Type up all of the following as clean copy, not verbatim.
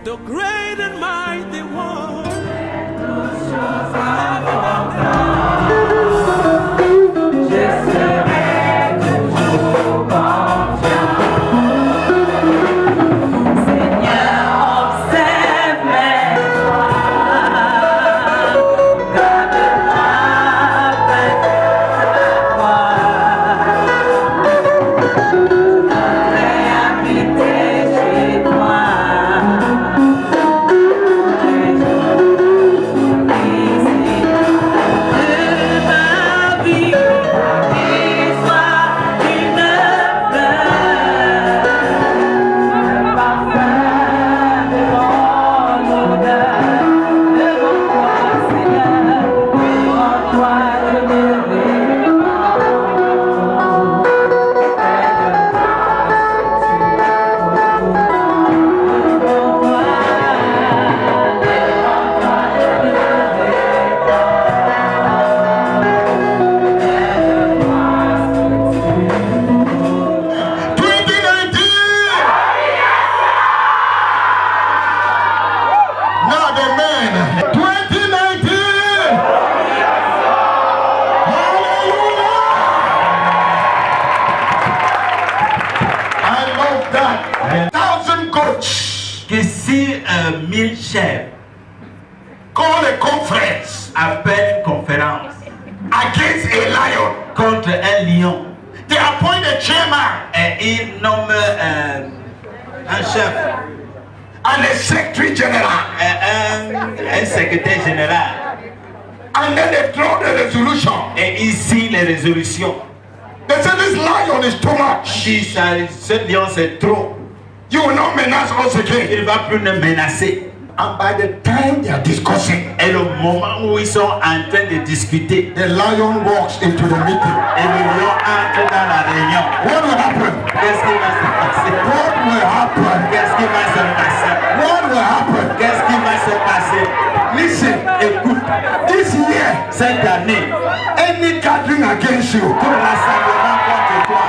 the great and mighty one. Que si 1000 chefs call a conference, appelle une conférence against a lion, contre un lion, they appoint a chairman, et ils nomment un chef, and a secretary general, un secrétaire général, and then they draw the resolution, et ils signent les résolutions. They say this lion is too much. Si ce lion c'est trop, you will not menace us again. Il va plus nous menacer. And by the time they are discussing, et le moment où ils sont en train de discuter, the lion walks into the meeting. Et le lion entre dans la réunion. What will happen? Qu'est-ce qui va se passer? What will happen? Qu'est-ce qui va se passer? What will happen? Qu'est-ce qui va se passer? Listen, écoute. This year, cette année, any gathering against you, tout rassemblement contre toi,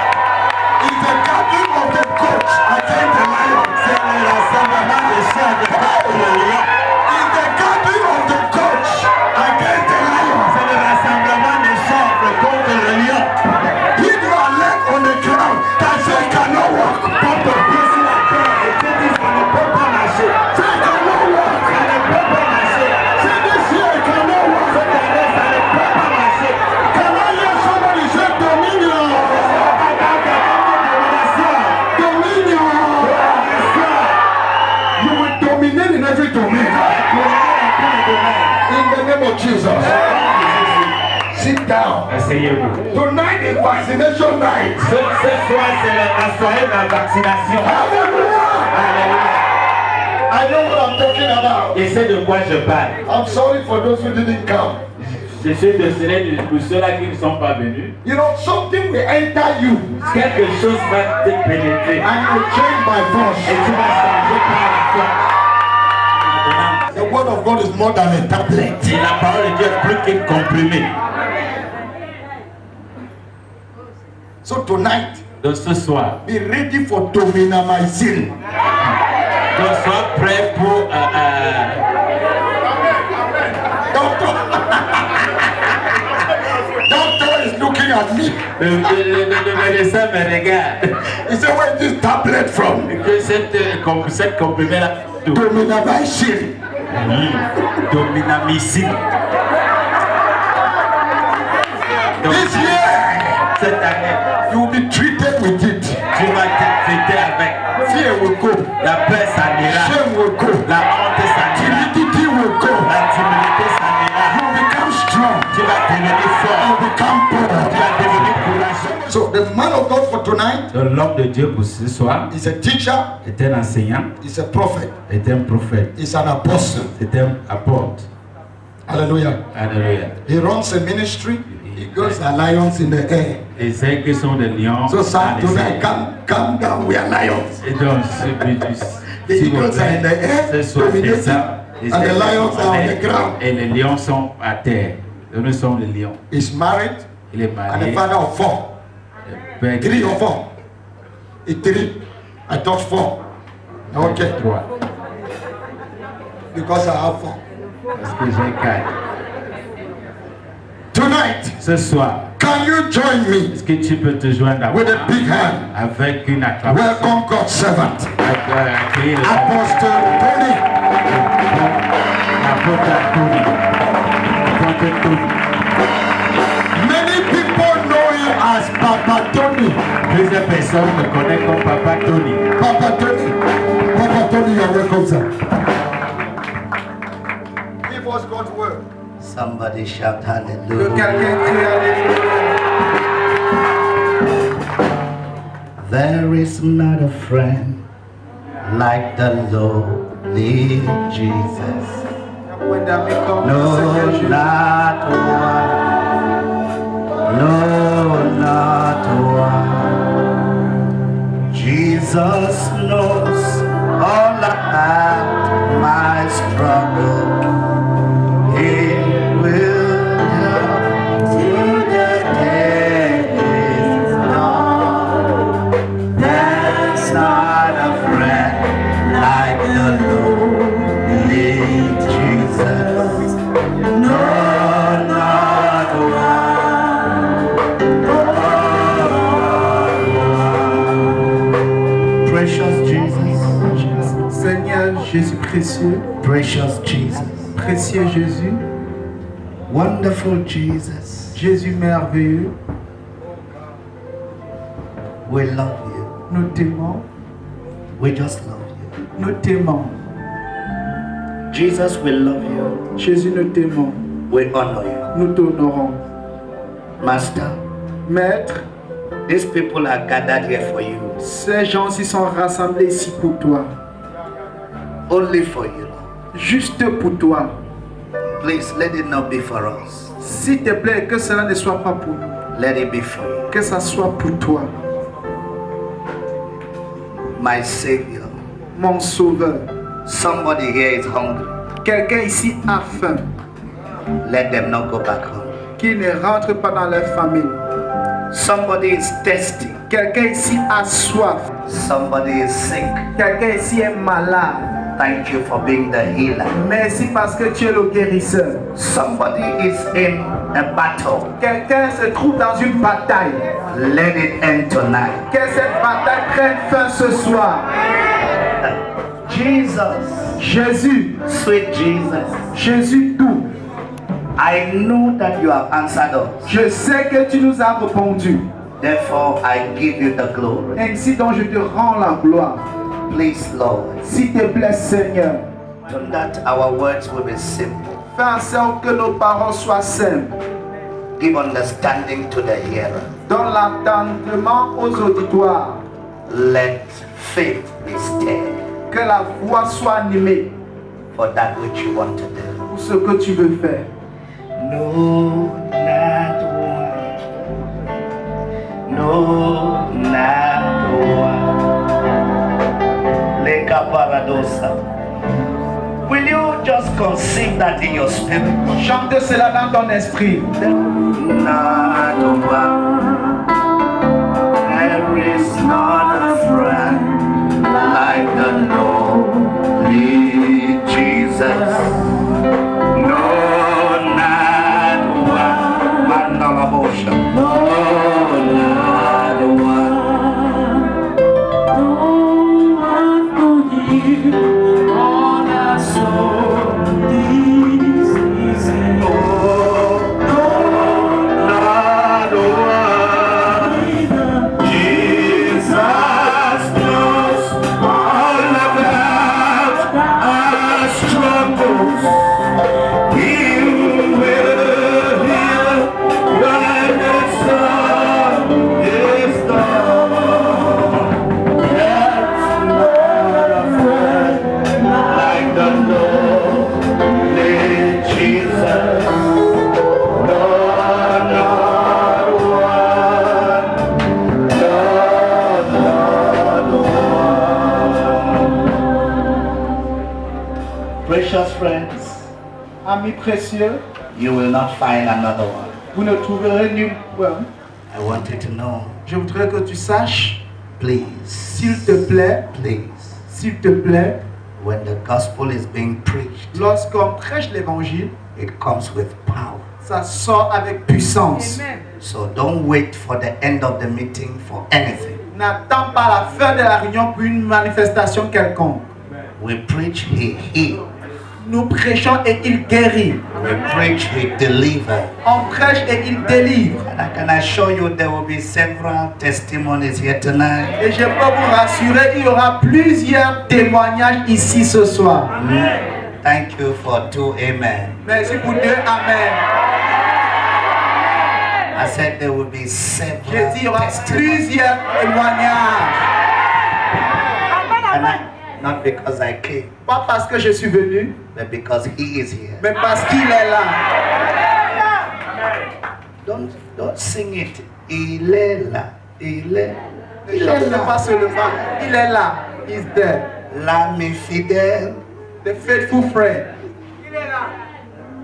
is the gathering of the goats against the lion. C'est le rassemblement des chefs contre le lion. Is the gathering of the goats against the lion. C'est le rassemblement des chefs contre le lion. If you are left on the ground, that says cannot walk. Quand on pied sur la terre et tu dis ça ne peut pas marcher. Ça cannot walk. Ça ne peut pas marcher. C'est this year cannot walk. Cette année ça ne peut pas marcher. Can I hear somebody say dominion? You will dominate in every domain. In the name of Jesus. Sit down. Asseyez-vous. Tonight is vaccination night. Ce soir, c'est la soirée de la vaccination. Hallelujah. I know what I'm talking about. Et c'est de quoi je parle. I'm sorry for those who didn't come. Je suis désolé pour ceux-là qui ne sont pas venus. You know, something will enter you. Quelque chose va te pénétrer. And you change by force. Et tu vas changer par la force. The word of God is more than a tablet. Et la parole de Dieu est plus qu'une comprimée. So tonight, Donc ce soir, be ready for dominamizing. donc sois prêt pour Doctor. Doctor is looking at me. le médecin me regarde. He said, where is this tablet from? Que cette comprimée-là, Dominamizing. dominamicine. Donc, This year, cette année, you will be treated with it. tu vas te traiter avec. Fear will go. La peur s'en ira. Shame will go. La honte s'en ira. Timidity will go. La timidité s'en ira. You will become strong. Tu vas devenir You fort. will become Tu bold. vas devenir courageux. So the man of God for tonight Donc, l'homme de Dieu pour ce soir is a teacher, est un enseignant, is a prophet, est un prophète, is an apostle. est un apôtre. Hallelujah. Alléluia. He runs a ministry. He goes lions in the air. Et c'est que sont des lions. So dans Sam, les tonight, airs. calm down. We are lions. Et donc, The eagles are in the air, ce soir, c'est dominating, ça. Et and the lions are on the ground. Et les lions sont à terre. Nous sommes les lions. He's married Il est and marié. a father of 4. Père 3 or 4? It's 3. I thought 4. Okay. 3. Because I have 4. Parce que j'ai 4. Tonight, Ce soir, can you join me est-ce que tu peux te joindre à moi with a big hand? avec une acclamation? Welcome God's servant, Accueillir le Apostle Tony. L'apôtre Tony. L'apôtre Tony. Many people know him as Papa Tony. Plusieurs personnes me connaissent comme Papa Tony. Papa Tony. Papa Tony, you are welcome, sir. Give us God's word. Somebody shout Que hallelujah. quelqu'un crie alléluia. There is not a friend like the lowly Jesus. No, not one. No, not one. Jesus knows all about my struggle. He will help till the day is long. There's not a friend like the lowly Jesus. No, not one. Precious Jesus. Seigneur Jésus précieux, Precious Jesus. précieux Jésus, Wonderful Jesus. Jésus merveilleux, We love you. nous t'aimons, We just love you. nous t'aimons. Jesus, we love you. Jésus, nous t'aimons, We honor you. nous t'honorons. Master, Maître, these people are gathered here for you. ces gens-ci sont rassemblés ici pour toi, Only for you, Lord. juste pour toi. Please let it not be for us. S'il te plaît, que cela ne soit pas pour nous, Let it be for you. que ça soit pour toi. My Savior. Mon sauveur, Somebody here is hungry. quelqu'un ici a faim, Let them not go back home. qui ne rentre pas dans leur famille. Somebody is thirsty. Quelqu'un ici a soif, Somebody is sick. quelqu'un ici est malade. Thank you for being the healer. Merci parce que tu es le guérisseur. Somebody is in a battle. Quelqu'un se trouve dans une bataille. Let it end tonight. Que cette bataille prenne fin ce soir. Jesus, Jésus, sweet Jesus, Jésus doux, I know that you have answered us. je sais que tu nous as répondu. Therefore, I give you the glory. Ainsi donc je te rends la gloire. Please, Lord, S'il te plaît, Seigneur, so that our words will be simple. fais en sorte que nos paroles soient simples. Give understanding to the hearer. Donne l'entendement aux auditoires. Let faith be stirred Que la voix soit animée for that which you want to do. pour ce que tu veux faire. No, not one. No, not one. Leka paradosa. Will you just conceive that in your spirit? Chante cela dans ton esprit. Not one. There is not a friend like the lowly Jesus. No, not one. Mandala Bosha. No, not one. Precious friends, Amis précieux, you will not find another one. vous ne trouverez nulle part. I want you to know, Je voudrais que tu saches, please, s'il te plaît, please, s'il te plaît, When the gospel is being preached, lorsqu'on prêche l'évangile, it comes with power. ça sort avec puissance. Amen. So don't wait for the end of the meeting for anything. N'attends pas la fin de la réunion pour une manifestation quelconque. We preach, he heals. Nous prêchons et il guérit. We preach, he delivers. On prêche et il délivre. And I can assure you there will be several testimonies here tonight. Et je peux vous rassurer, il y aura plusieurs témoignages ici ce soir. Thank you for 2 amen. Merci pour 2 amen. I said there will be J'ai several dit, il y aura testimonies. plusieurs témoignages. And not because I came, Pas parce que je suis venu, but because he is here. mais parce qu'il est là. Don't sing it. Il est là. Il est Ne pas là. seulement, il est là. He's there. L'ami fidèle. The faithful friend.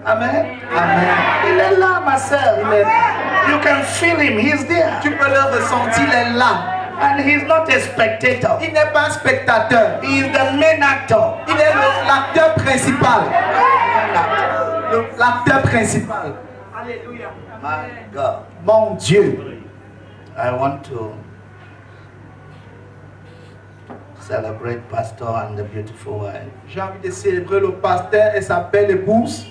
Amen. Amen. Il est là, Marcel. Il est là. You can feel him. He's there. Tu peux le ressentir, il est là. And he's not a spectator. Il n'est pas un spectateur. He is the main actor. Il est l'acteur principal. L'acteur principal. My God. Mon Dieu. I want to celebrate Pastor and the beautiful wife. J'ai envie de célébrer le pasteur et sa belle épouse.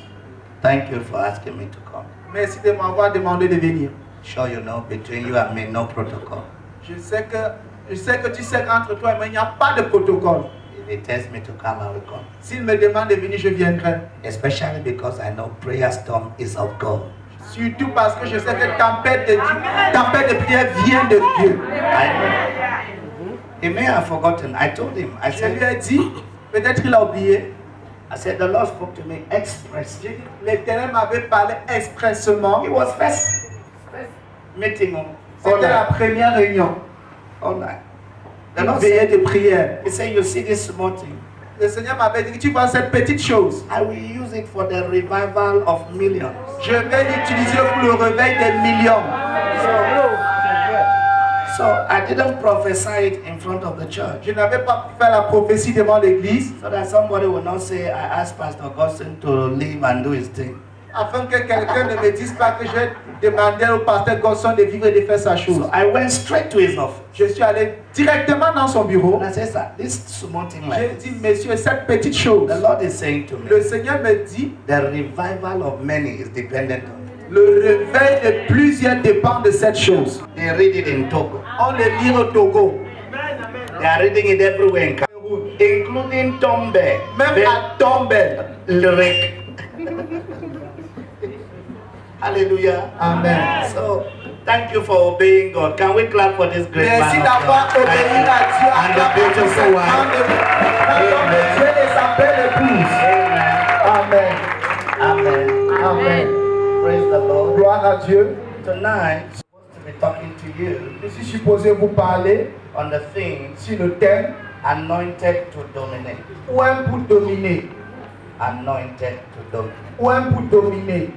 Thank you for asking me to come. Merci de m'avoir demandé de venir. Sure, you know, between you and me, no protocol. Je sais que tu sais qu'entre toi et moi, il n'y a pas de protocole. If he tells me to come, I will come. S'il me demande de venir, je viendrai. Especially because I know prayer storm is of God. Surtout parce que je sais que tempête de prière vient de Dieu. He may have forgotten. I told him. I Je lui said, ai dit, peut-être il a oublié. I said, the Lord spoke to me expressly. L'Éternel m'avait parlé expressément. It was first meeting all C'était la night. première réunion. All night. The Une Lord veillée said, de prière. he said, you see this small thing? Le Seigneur m'avait dit, tu vois cette petite chose. I will use it for the revival of millions. Je vais l'utiliser pour le réveil des millions. So I didn't prophesy it in front of the church. Je n'avais pas fait la prophétie devant l'église So that somebody will not say, I asked Pastor Augustine to leave and do his thing. afin que quelqu'un ne me dise pas que j'ai demandé au pasteur Gosson de vivre et de faire sa chose. So I went straight to his office. Je suis allé directement dans son bureau. And I said, sir, this small thing J'ai like dit, this. monsieur, cette petite chose. The Lord is saying to Le me, Seigneur me dit, the revival of many is dependent on it. le réveil de plusieurs dépend de cette chose. They read it in Togo. On le lit au Togo, They are reading it everywhere in Cameroon, including Tombe, même à Tombel. Lurek. Hallelujah. Amen. So, thank you for obeying God. Can we clap for this great Merci man of d'avoir God? obéi Thank you. à Dieu. And the beautiful wife. Dieu et sa belle épouse. Amen. Amen. Amen. Amen. Praise the Lord. Gloire à Dieu. Tonight, I'm supposed to be talking to you Je suis supposé vous parler on the theme sur le thème anointed to dominate. un pour dominer. Anointed to dominate. Un pour dominer.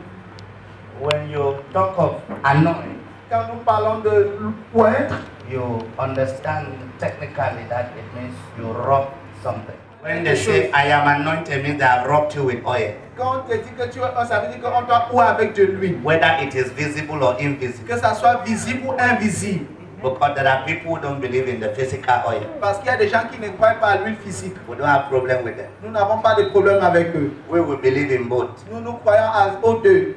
When you talk of anoint, Quand nous parlons de poindre, you understand technically that it means you rub something. When they say I am anointed, it means they have rubbed you with oil. quand on te dit que tu es, ça veut dire qu'on doit ouvrir avec de l'huile. Whether it is visible or invisible. Que ça soit visible ou invisible. Because there are people who don't believe in the physical oil. Parce qu'il y a des gens qui ne croient pas à l'huile physique. We don't have problem with them. Nous n'avons pas de problème avec eux. We will believe in both. Nous croyons aux deux.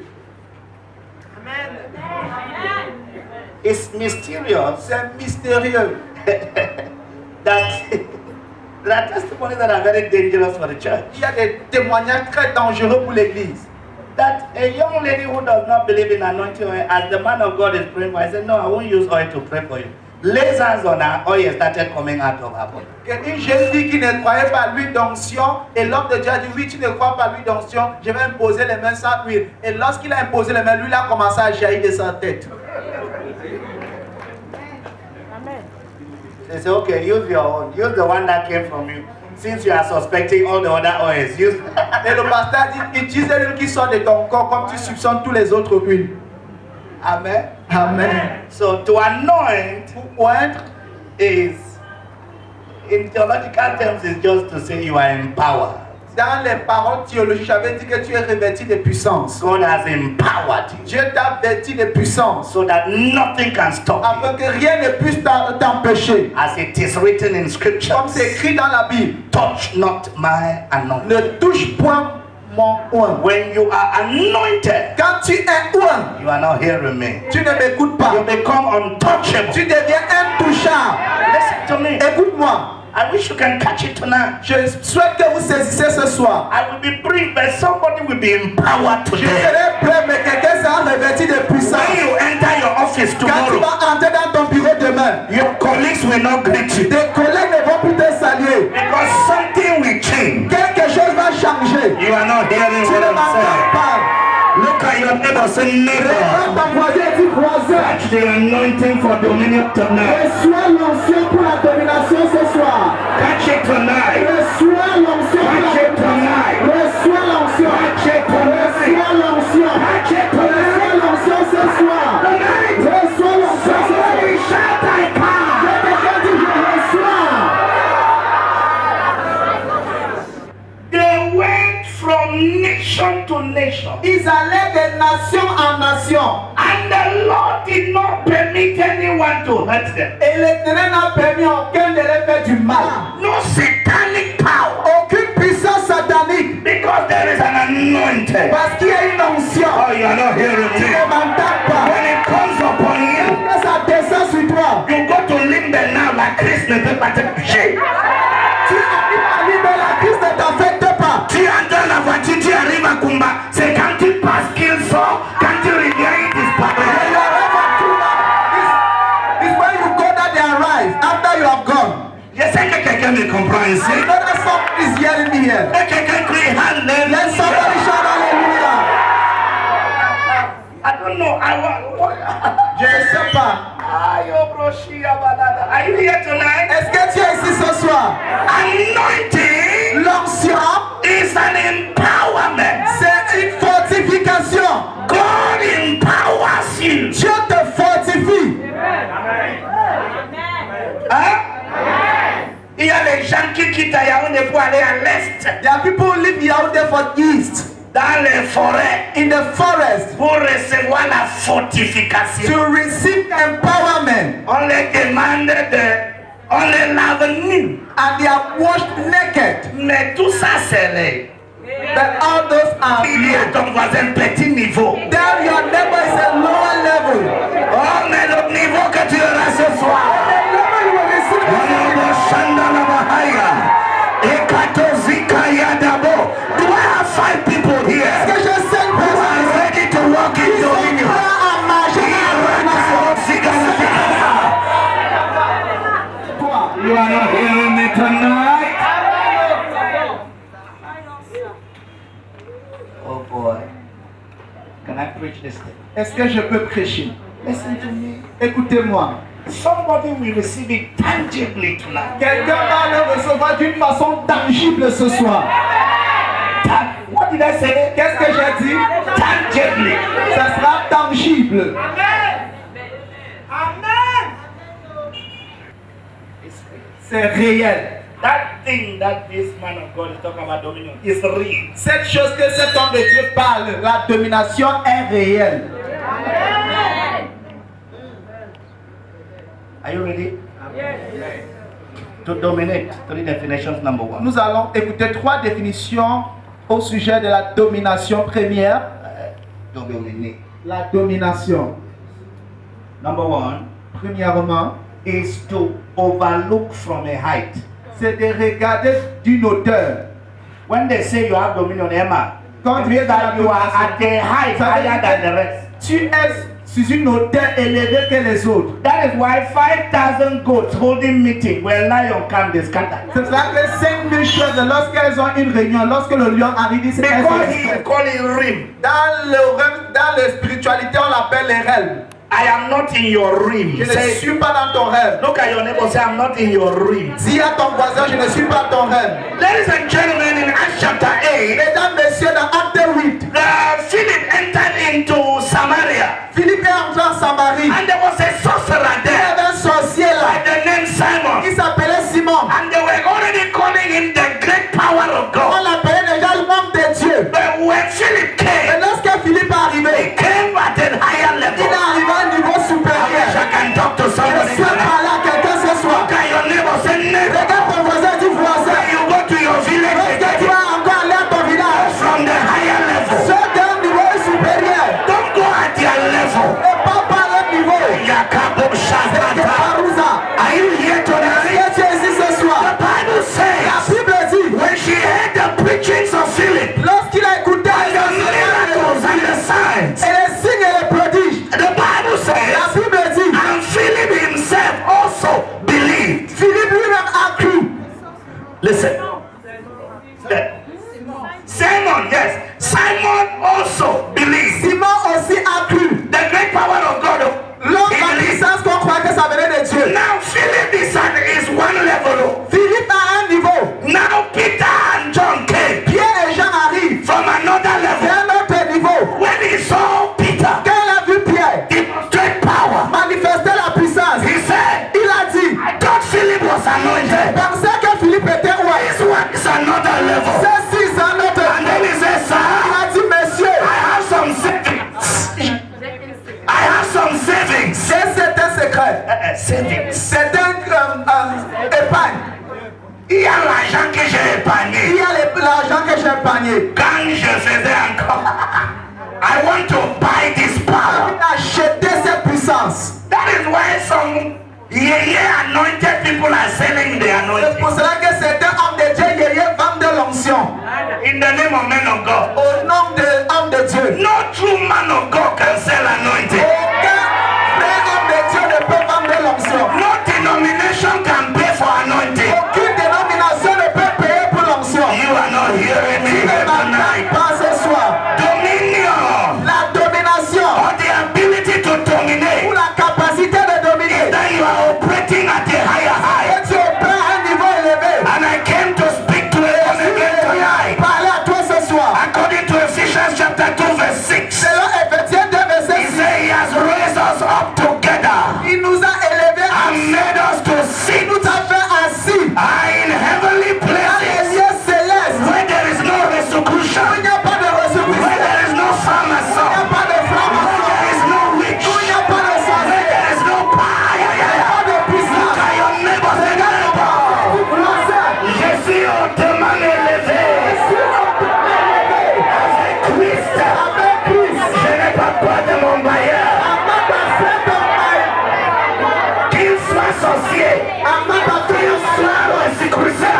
It's mysterious C'est mystérieux. that there are testimonies that are very dangerous for the church. Il y a des témoignages très dangereux pour l'église. That a young lady who does not believe in anointing oil, as the man of God is praying for, I said, no, I won't use oil to pray for you. Lays hands on her, oil started coming out of her body. Une jeune fille qui ne croyait pas à l'huile d'onction, et l'homme de Dieu a dit, oui, tu ne crois pas à l'huile d'onction, je vais imposer les mains sans huile. Et lorsqu'il a imposé les mains, l'huile a commencé à jaillir de sa tête. They say, okay, use your own. Use the one that came from you. Since you are suspecting all the other oils, use. Et le pasteur dit, utilise l'huile qui sort de ton corps comme tu soupçonnes tous les autres huiles. Amen. Amen. So to anoint Pour poindre, is in theological terms, it's just to say you are empowered. Dans les paroles théologiques, j'avais dit que tu es revêtu de puissance. God has empowered you Dieu t'a vêtu de puissance so that nothing can stop you. afin que rien ne puisse t'empêcher. As it is written in scripture, Comme c'est écrit dans la Bible, touch not my anointing. ne touche point mon oint. When you are anointed, Quand tu es oint, you are not hearing me. tu ne m'écoutes You pas. become untouchable. Tu deviens intouchable. Listen to me. Écoute-moi. I wish you can catch it tonight. Je souhaite que vous saisissez ce soir. I will be brief, but somebody will be empowered Je today. serai prêt, mais quelqu'un sera revêtu de puissance. When you enter your office Quand tu tomorrow, vas entrer dans ton bureau demain, your colleagues will not greet you tes collègues ne vont plus te saluer. because something will change. Quelque chose va changer. You are not hearing Tu what ne I'm m'entends saying. pas. Look at your neighbor, say neighbor. Regarde ton voisin et dis voisin. Touch the anointing for dominion tonight. Reçois l'onction pour la domination ce soir. Catch it tonight. Reçois l'onction pour Catch la it tonight. Reçois l'onction. Catch it tonight. Reçois l'onction. Catch it Reçois tonight. l'onction ce soir. Tonight. Reçois l'onction ce soir. Somebody shout I can. Quelqu'un dit je reçois. They went from nation to nation. Ils allaient de nation en nation. And the Lord did not permit anyone to hurt them. Et l'Éternel n'a permis à aucun de leur faire du mal. No satanic power. Aucune puissance satanique. Because there is an anointing. Parce qu'il y a une onction. Oh, you are not hearing Tu me. ne m'entends pas. When it comes upon you, Quand ça descend sur toi, you go to limber now like Christ ne peut pas te toucher. tu arrives à libérer la crise ne t'affecte pas. Tu entres dans la voiture, tu arrives à Kumba. C'est quand tu passes qu'il sort, quand tu reviens, il disparaît. It's when you go that they arrive after you have gone. Je sais que quelqu'un me comprend I ici. know that somebody is hearing me here. Et quelqu'un crie Let somebody Hallelujah. shout hallelujah. I don't know. Je ne sais pas. Are you here tonight? Est-ce que tu es ici ce soir? Anointing L'onction, is an empowerment. c'est une fortification. God empowers you. Dieu te fortifie. Hein? Il y a des gens qui quittent Yaoundé pour aller à l'est, There are people who live Yaoundé for east, dans les forêts, in the forest, pour recevoir la fortification. to receive empowerment. On les demande on les lave nus. And they are washed naked. Mais tout ça, c'est les. But all those are Il y a ton voisin petit niveau. Then your neighbor is a lower level. Oh, mais le niveau que tu auras ce soir. The level you will receive Do I have 5 people Est-ce here que je sais une who personne are ready to walk in qui sont dominion? prêts à marcher dans la domination? Toi, You are not hearing me tonight. Oh boy. Can I preach this thing? est-ce que je peux prêcher? Listen to me. Écoutez-moi. Somebody will receive it tangibly tonight. Quelqu'un va le recevoir d'une façon tangible ce soir. What did I say? Qu'est-ce que j'ai dit? Tangibly. Ça sera tangible. C'est réel. That thing that this man of God is talking about dominion is real. Cette chose que cet homme de Dieu parle, la domination est réelle. Are you ready? To dominate. 3 definitions. Number 1. Nous allons écouter 3 définitions au sujet de la domination première. Dominate. La domination. Number 1 Premièrement, is to overlook from a height. c'est de regarder d'une hauteur. When they say you have dominion, Emma, Quand it tu means es dans la that you are at a height Ça veut higher dire than the que rest. tu es sur une hauteur élevée que les autres. That is why 5,000 goats holding meeting when lion come, they scatter. C'est ça que 5000 choses, lorsqu'elles ont une réunion, lorsque le lion arrive, c'est elles Because se he dispersent. call it rim. Dans la spiritualité, on l'appelle les rêves. I am not in your rim. Je ne Say, suis pas dans ton rêve. look at your neighbor, say, I'm not in your rim. Dis à ton voisin, je ne suis pas dans ton rêve. Ladies and gentlemen, in Acts chapter 8, Mesdames, messieurs, dans Acte 8, Philip entered into Samaria, Philippe est entré en Samarie. and there was a sorcerer Il y there avait un sorcier by là. the name Simon, Il s'appelait Simon. and they were savings. C'est certain secret. Savings. C'est un épargne. Il y a l'argent que j'ai épargné. Il y a l'argent que j'ai épargné. Quand je faisais encore, I want to buy this power. Acheter cette puissance. That is why some anointed people are selling the C'est anointing. pour cela que certains hommes de Dieu vendent de l'onction. In the name of men of God. Au nom de hommes de Dieu. No true man of God can sell anointing. Aucun vrai homme de Dieu ne peut vendre de l'onction. No denomination can pay for anointing. Aucune dénomination ne peut payer pour l'onction. You are not hearing me Tu ne here m'entends tonight. pas ce soir. Dominion. La domination Or the ability to dominate. ou la capacité de dominer. Then you are operating at a higher height. Et tu opères à un niveau élevé. And I came to speak to them again tonight. Parler à toi ce soir. According to Ephesians chapter 2 verse 6. Selon Éphésiens 2 verset He 6. said he has raised us up together Il nous a élevés and made us to sit Il nous a fait assis in heavenly dans les places lieux célestes. where there is no Il restitution, n'y a pas de where ressources. there is no Il n'y a pharmacy, pas de where franc-maçon. there is no witch, Il n'y a pas de where sorcier. there is no Il n'y a power. pas de puissance. Look at your neighbor, say, neighbor, je suis hautement élevé avec Christ. Je n'ai pas peur de mon bailleur, qu'il soit sorcier, qu'il soit restitution,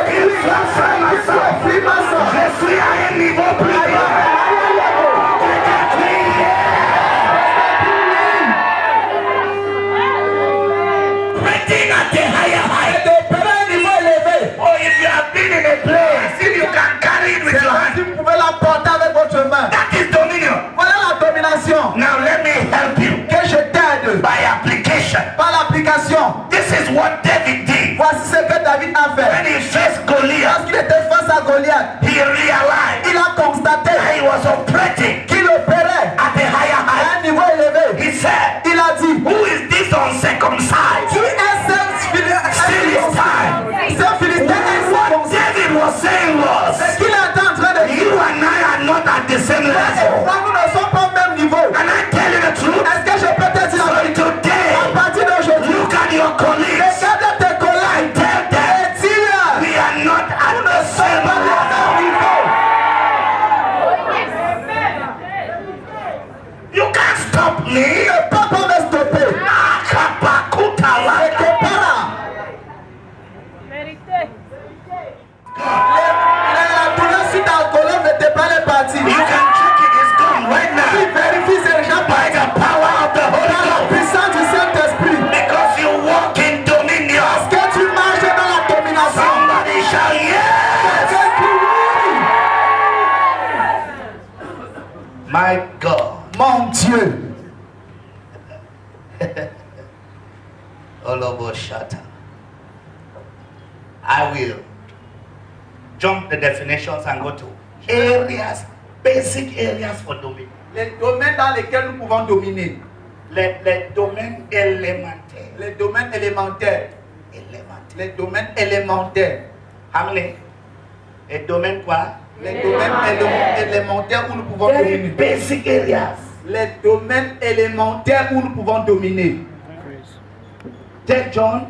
qu'il soit franc-maçon. Je suis à un niveau plus bas. Operating at a higher height. D'opérer à un niveau élevé. Oh, if you have been in a place, if you can carry it with your Si hand, vous pouvez la porter avec votre main. that is dominion. Voilà la domination. Now let me help you Que je t'aide by application. par l'application. This is what David did Voici ce que David a when fait. he faced Goliath. Lorsqu'il était face à Goliath, He realized il a constaté that he was operating qu'il opérait at a higher à height. un niveau élevé. He said, Il a dit, "Who is this uncircumcised?" tu es ce Philistin What incirconcis. David was saying was, Ce qu'il est en train de dire, you and I are not at the same level. nous ne sommes pas au même niveau. Can I tell you the truth? Est-ce que je peux te dire la So vérité? today, À partir d'aujourd'hui, look at your colleagues. regarde tes collègues Tell them et dis-leur, we are not at the same pas au level. même niveau. You can't stop Tu me. ne peux pas me stopper. Akapakutala. Et tes parents, la douleur sur ta colonne ne t'est pas partie. You can check it, it's gone right Tu now. vérifies, c'est déjà By parti. the power of the Holy Par la Ghost. puissance du Saint-Esprit. Because you walk in dominion. Que tu marches dans la domination. Somebody shall yes. Que tu oui. My God. Mon Dieu. Olobo Shata. I will jump the definitions and go to areas, basic areas for dominion. Les domaines dans lesquels nous pouvons dominer. Les domaines élémentaires. Les domaines élémentaires. Élémentaires. Les domaines élémentaires. Hamley. Et domaine quoi? Les domaines élémentaires où nous pouvons Very dominer. basic areas. Les domaines élémentaires où nous pouvons dominer. 3 John,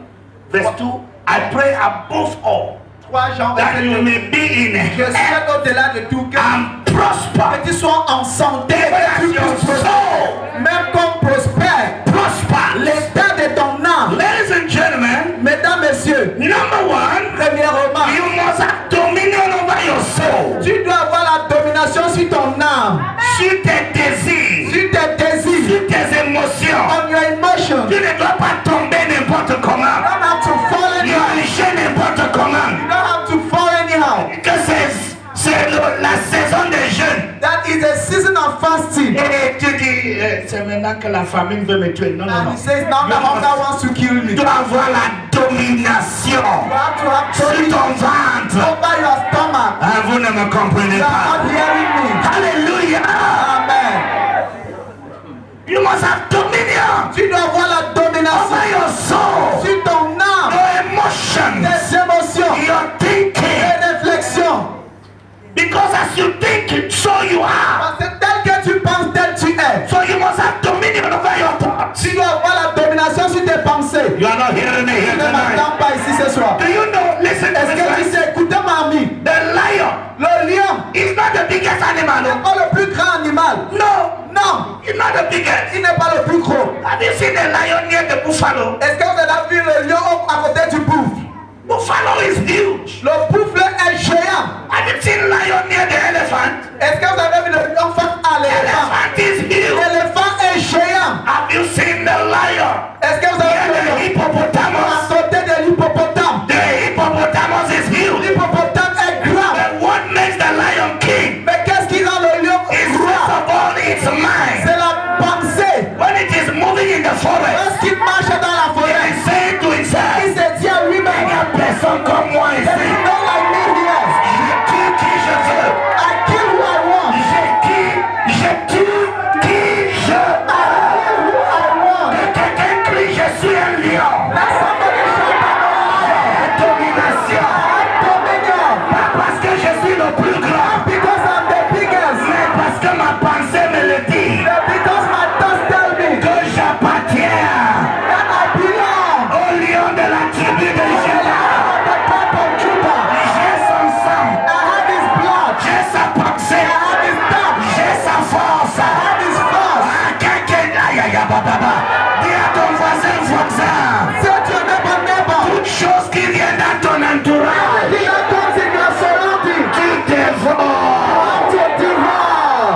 verse 2. I pray above all 3 Jean, That verset you 2. may be in Je health souhaite au-delà de tout que and prosper. tu sois en santé, Even que as tu your puisses prospérer. soul Même comme prospère. prospers. L'état de ton âme. Ladies and gentlemen, Mesdames, messieurs, number one, premièrement, you must have dominion over your soul. tu dois avoir la domination sur ton âme, Sur tes désirs, sur tes désirs, sur tes émotions. on your emotions. Tu ne dois pas tomber n'importe comment. You don't have to fall anyhow. Diriger n'importe comment. You don't have to fall anyhow. Que c'est la saison des jeûnes. That is a season of fasting. Et tu dis, c'est maintenant que la famine veut me tuer. Non, non, And non. he says, now the hunger wants to kill me. Tu dois avoir la domination You have to have sur dominion ton ventre. over your stomach. Ah, vous ne me comprenez You are pas. not hearing me. Alléluia. Amen. You must have dominion Tu dois avoir la domination over your soul, sur ton âme, your emotions, tes émotions, your thinking. tes réflexions. Because as you think, so you are. Parce que tel que tu penses, tel tu es. So you must have dominion over your thoughts. Tu écouter. You are not hearing it here Tu ne tonight. m'entends pas ici ce soir. Do you know? Listen to Est-ce que tu this. sais, écoutez ma amie, The lion le lion is not the biggest animal. n'est pas le plus grand animal. No, Non, it's not the biggest. il n'est pas le plus gros. Have you seen the lion near the buffalo? Est-ce que vous avez vu le lion à côté du bouffe? Buffalo is huge. Le bouffe est géant. Have you seen lion near the elephant? Est-ce que vous avez vu le lion face à l'éléphant? Elephant is huge. L'éléphant est géant. Have you seen the lion Est-ce que vous avez near vu le the lion hippopotamus? à côté de l'hippopotame? The hippopotamus is huge. L'hippopotame est grand. But what makes the lion king? Mais qu'est-ce qui rend le lion Is first roi? of all its mind. C'est la pensée. When it is moving in the forest, Lorsqu'il marche dans la it forêt, is saying to il itself, se dit à il lui-même, y a personne comme moi ici. there is no like me here. Je tue qui je veux. I kill who I want. Je tue qui je veux. I kill who I want. Que quelqu'un crie, je suis un lion. Let somebody shout out, Domination. dominion. Pas parce que je suis le plus grand, Because I'm the biggest. mais parce que ma pensée me le dit. Because my thoughts tell me Que j'appartiens that I belong. au lion de la tribu de Juda. The tribe of Judah. J'ai son sang. I have his blood. J'ai sa pensée. I have his thoughts. J'ai sa force. I have his force. Ah, quelqu'un, aïe, aïe, aïe, baba. Dis à ton voisin. Say to your neighbor, Toute chose qui vient dans ton entourage, everything that comes in your surrounding, tu dévores. to devour.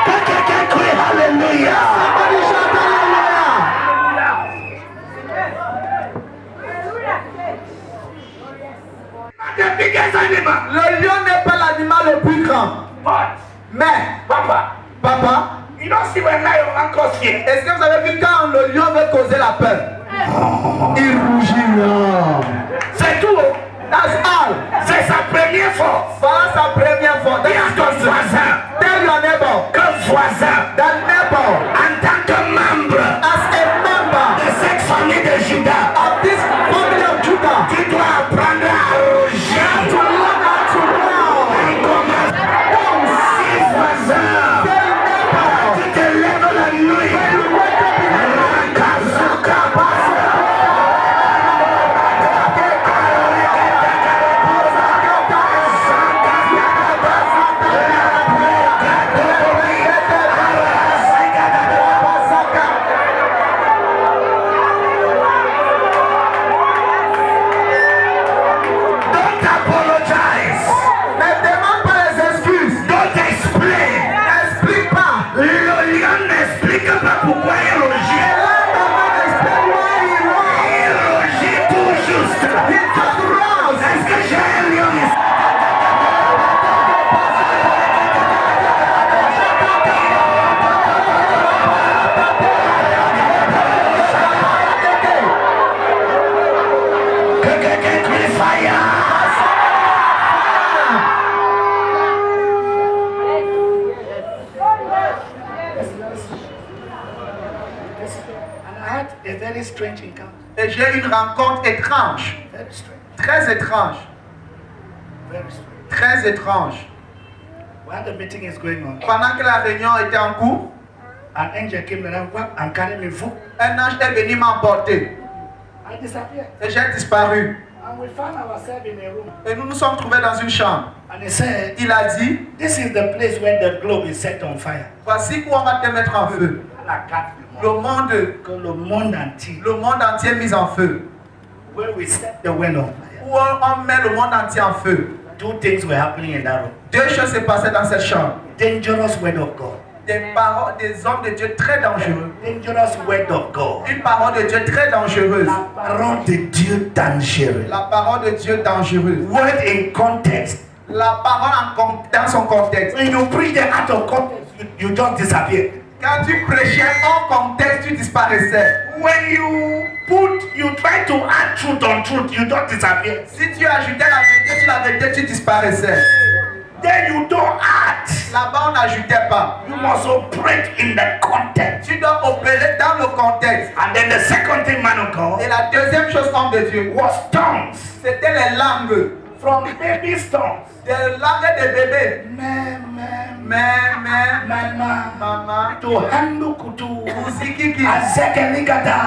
Que quelqu'un crie Alléluia. Somebody shout hallelujah. The biggest animal. Le lion n'est pas l'animal le plus grand. But, Mais, Papa, papa, you don't see when lion encore fear. est-ce que vous avez vu quand le lion veut causer la peur? Il rougit. C'est tout. That's all. C'est sa première force. Voilà sa première fois. Dis à ton voisin Tell your neighbor, que voisin, that neighbor, en tant que membre as a member de cette famille de Judas, of this family of Judah, tu dois apprendre à rougir. to learn how to roar. Comment si voisin, Tell neighbor, tu te lèves la nuit. you wake up in the morning, Rakazuka. Don't apologize. ne demande pas les excuses. Don't explain. N'explique pas. Le lion n'explique pas pourquoi il rougit. Let the man explain why he roars. Il rougit tout juste. He just roars. Est-ce que j'ai un lion ici? Que quelqu'un crie fire. And I had a very strange encounter. Et j'ai eu une rencontre étrange. Very strange. Très étrange. Very strange. Très étrange. While the meeting is going on, Pendant que la réunion était en cours, an angel came and carried me full. un ange est venu m'emporter. I disappeared. Et j'ai disparu. And we found ourselves in a room. Et nous nous sommes trouvés dans une chambre. And he said, Il a dit, this is the place where the globe is set on fire. voici où on va te mettre en feu. La carte du Le monde. monde, Que le monde entier. le monde entier est mis en feu. Where we set the wind on fire. Où on met le monde entier en feu. Two things were happening in that room. Deux choses se passaient dans cette chambre. Dangerous word of God. Des paroles, des hommes de Dieu très dangereux. Dangerous word of God. Une parole de Dieu très dangereuse. La parole de Dieu dangereuse. La parole de Dieu dangereuse. Word in context. La parole dans son contexte. When you preach them out of context, you just disappear. Quand tu prêchais hors contexte, tu disparaissais. When you try to add truth on truth, you don't disappear. Si tu ajoutais la vérité sur la vérité, tu disparaissais. Then you don't add. Là-bas, on n'ajoutait pas. You must operate in the context. Tu dois opérer dans le contexte. And then the second thing, man of God, Et la deuxième chose, homme de Dieu, was tongues. c'était les langues. From baby stones. Des langues de bébé. Maman. To Handukutu. Uzikiki. Azekeligada.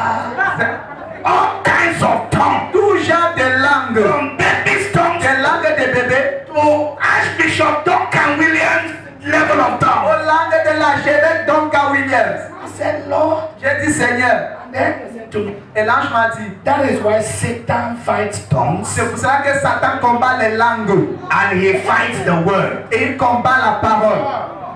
All kinds of tongues. Tout genre de langues. From baby stones. Des langues de bébé. To Archbishop Duncan Williams level of tongue. Aux langues de l'archevêque Duncan Williams. I said, Lord. J'ai dit Seigneur. And then listen to me. Et l'ange m'a dit. That is why Satan fights tongues. C'est pour ça que Satan combat les langues. And he fights the word. Et il combat la parole.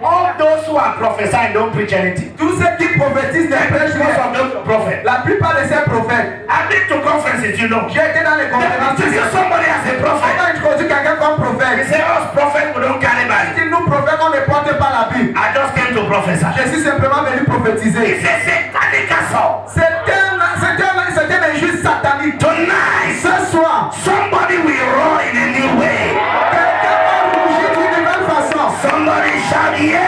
All those who are prophesying don't preach anything. Tous ceux qui prophétisent ne prêchent Most rien. of those prophets. La plupart de ces prophètes. I've been to conferences, you know. J'ai été dans les conférences. To see somebody as a On prophet. a introduit quelqu'un comme He prophète. said, us prophets, we don't carry Bible. Si nous prophètes, on ne porte pas la Bible. I just came to prophesy. Je suis simplement venu He prophétiser. said, satanic assault. C'est un injuste satanique. Tonight, Ce soir, somebody will roar in a new way. quelqu'un va rougir d'une nouvelle façon. Somebody shout, yes.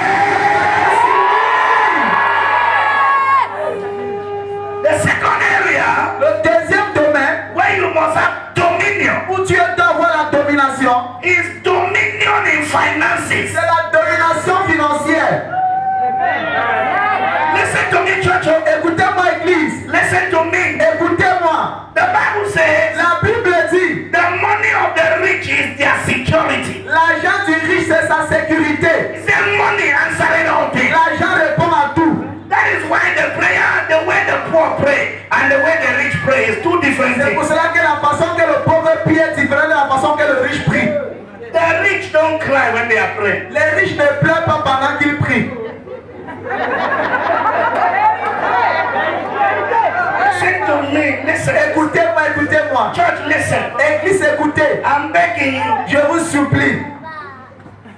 The second area Le deuxième domaine where you must have dominion où tu dois avoir la domination, is dominion in finances. c'est la domination financière. Listen to me, church. Écoutez-moi, église. Listen to me. Écoutez-moi. The Bible says La Bible dit, the money of the rich is their security. l'argent du riche, c'est sa sécurité. The money answering all things. L'argent répond à tout. That is why the prayer, the way the poor pray and the way the rich pray is two different C'est pour things. cela que la façon que le pauvre prie est différente de la façon que le riche prie. The rich don't cry when they are praying. Les riches ne pleurent pas pendant qu'ils prient. Listen to me. Listen. Écoutez-moi, écoutez-moi. Church, listen. Église, écoutez. I'm begging you. Je vous supplie.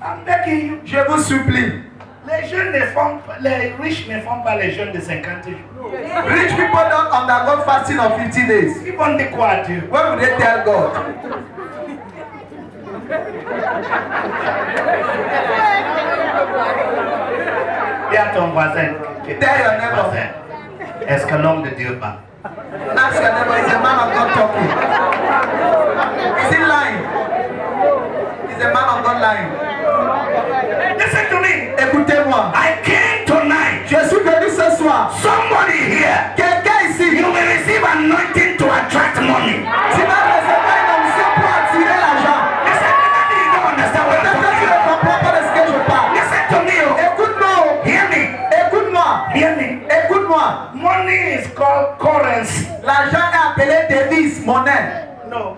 I'm begging you. Je vous supplie. Les riches ne font pas les jeûnes de 50 jours. Rich people don't undergo fasting of 50 days. Ils vont dire quoi à Dieu? What would they tell God? Dis à ton voisin. Tell your neighbor. Voisin. Est-ce que l'homme de Dieu parle? Ask your neighbor, is a man of God talking? Is he lying? Is a man of God lying? Listen to me. Écoutez-moi. I came tonight. Je suis venu ce soir. Somebody here. Quelqu'un ici. You will receive anointing to attract money. Tu vas recevoir une onction pour attirer l'argent. Listen, maybe you don't understand what I'm Peut-être que tu talking ne about. comprends pas de ce que je parle. Listen to me. Écoute-moi. Hear me. Écoute-moi. Hear me. Écoute-moi. Money is called currency. L'argent est appelé devise, monnaie. No.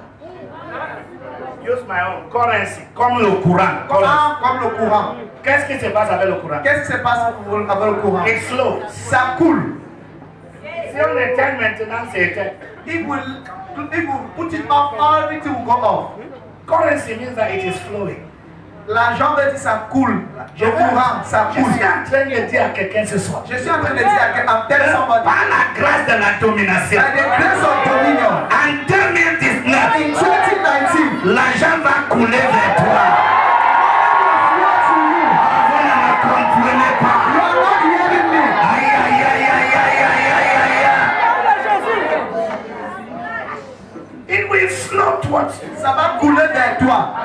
Use my own currency. Comme le courant. Comme le courant. Qu'est-ce qui se passe avec le courant? Qu'est-ce qui se passe avec le courant? It flows. Ça coule. Si on éteint maintenant, c'est éteint. It will put it off, everything will go off. Currency means that it is flowing. L'argent veut dire ça coule. Le courant, ça Je coule. suis en train de dire à quelqu'un ce soir. Je suis en train de dire à tell somebody. Par la grâce de la domination. By the grace of dominion. En 2019, In 2019, l'argent va couler vers toi. Vous ne me comprenez pas. you are not hearing me. Aïe, aïe, aïe, aïe, aïe, aïe, aïe, aïe. It will flow towards you. Ça va couler vers toi.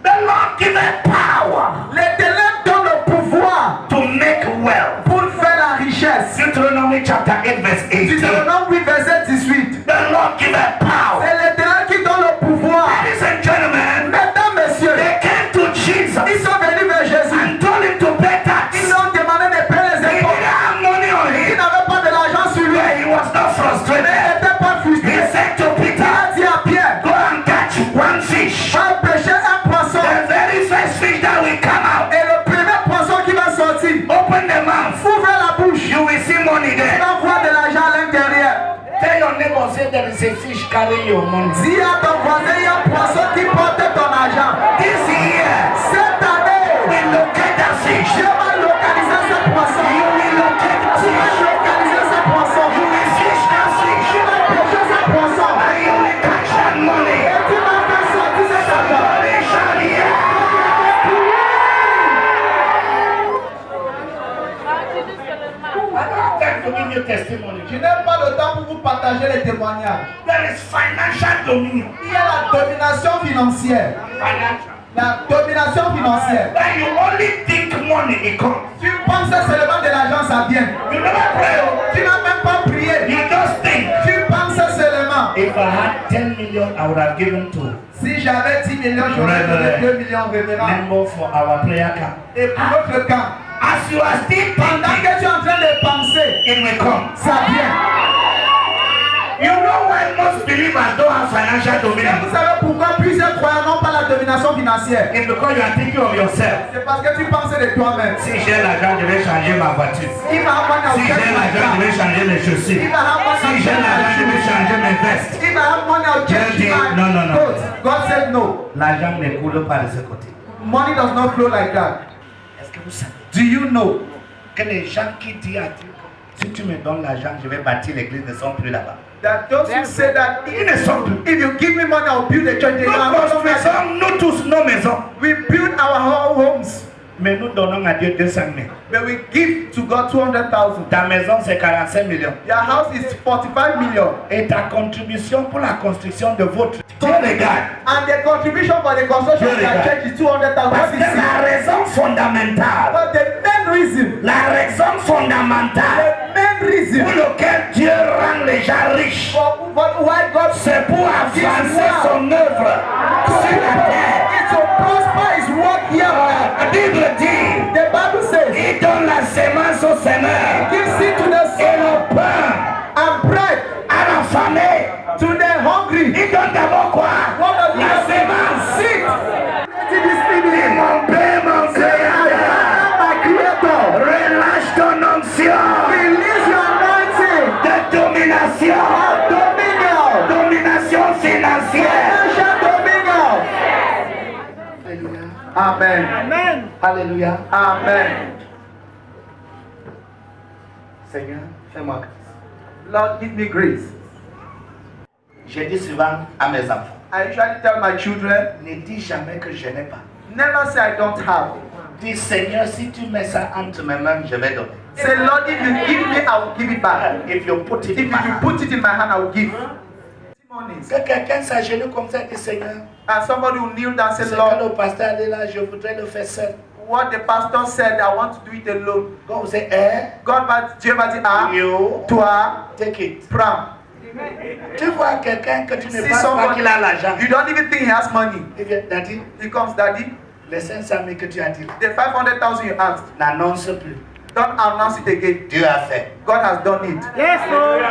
The Lord give a power L'Éternel donne le pouvoir to make wealth. pour faire la richesse. Deuteronomy chapter 8 verse 18. Deutéronome 8, verset 18. The Lord give a power. C'est l'Éternel qui donne le pouvoir. Ladies and gentlemen, Mesdames, messieurs, they came to Jesus ils sont venus vers Jésus. and told him to pay Ils tax. lui ont demandé de payer les He didn't impôts. have money on Il him. n'avait pas de l'argent sur lui. But he was not Mais il frustrated. n'était pas He frustré. said to Il Peter, a dit à Pierre, go and catch one fish. va pêcher un poisson. The very first fish that will come out, Et le premier poisson qui va sortir, open the mouth. ouvre la bouche. You will see money Tu there. vas voir de l'argent à l'intérieur. Tell your neighbor, say there is a fish carrying your money. Dis à ton voisin, il y a un poisson qui porte ton argent. This year, Cette année, we locate that je fish. vais localiser ce poisson. You will locate that Tu vas fish. localiser ce poisson. You will fish that fish. Tu vas pêcher ce poisson. And you will catch that money. Et tu vas faire sortir cet argent. Somebody shout, yeah. I don't have time to to give you testimony. Je n'ai pas le temps pour vous partager les témoignages. There is financial dominion. Il y a la domination financière. Financial. La domination financière. When you only think money, it comes. Tu penses seulement de l'argent, ça vient. You never pray. Tu n'as même pas prié. You just think. Tu penses seulement. If I had 10 million, I would have given to. Si j'avais 10 millions, j'aurais donné 2 millions révérends. Member for our prayer camp. Et pour votre camp. As you are still Pendant thinking, que tu es en train de penser, it will come. ça vient. You know why most believers don't have financial Et dominion? vous savez pourquoi plusieurs croyants n'ont pas la domination financière? It's because you are thinking of yourself. C'est parce que tu penses de toi-même. Si j'ai l'argent, je vais changer ma voiture. Il va avoir Si j'ai l'argent, je vais changer mes chaussures. Il va avoir Si j'ai l'argent, je vais changer mes vestes. Il va have money, I'll change Dieu dit, my non, non, non. coat. God said no. L'argent ne coule pas de ce côté. Money does not flow like that. Est-ce que vous savez Do you know que les gens qui disent à Dieu, si tu me donnes l'argent, je vais bâtir l'église, ne sont plus là-bas? that those who say that Ils ne sont plus. if you give me money, I'll build a church. They Nous are not maison. construisons, nous tous, nos maisons. We build our homes, Mais nous donnons à Dieu 200 000. but we give to God 200,000. Ta maison, c'est 45 millions. Your house is 45 million. Et ta contribution pour la construction de votre Dieu regarde. And the contribution for the construction of the church is 200,000. Parce que la raison fondamentale, But the main reason, la raison fondamentale the main reason pour laquelle Dieu rend les gens riches, for why God c'est pour avancer son œuvre sur la terre. is to prosper His work here. La Bible dit, The Bible says, il donne la sémence au semeur give seed to the et sower le pain and bread à l'affamé. to the hungry. Il donne d'abord quoi? What does he La have? sémence. Seed. Et mon Père, mon Créateur, My Creator, relâche ton onction release your anointing. de domination, Dominion. domination financière. Financial dominion. Amen. Alléluia. Amen. Seigneur, fais-moi grâce. Lord, give me grace. Je dis souvent à mes enfants, I usually tell my children, ne dis jamais que je n'ai pas. never say I don't have. Dis Seigneur, si tu mets ça entre mes mains, je vais donner. Say, Lord, if you give me, I will give it back. If you put it If in you my hand. put it in my hand, I will give. Testimonies. Que quelqu'un s'agenouille comme ça, dit Seigneur, And somebody will kneel down and say, c'est que Lord, le pasteur dit là, je voudrais le faire seul. what the pastor said, I want to do it alone. Quand vous êtes, God va, Dieu va dire, ah, you toi, take it. prends. Tu vois quelqu'un que tu ne See penses pas someone, qu'il a l'argent. you don't even think he has money. Il vient, Daddy, He comes, Daddy, les 500 000 que tu as dit, the 500,000 you asked, n'annonce plus. don't announce it again. Dieu a fait. God has done it. Yes, Lord.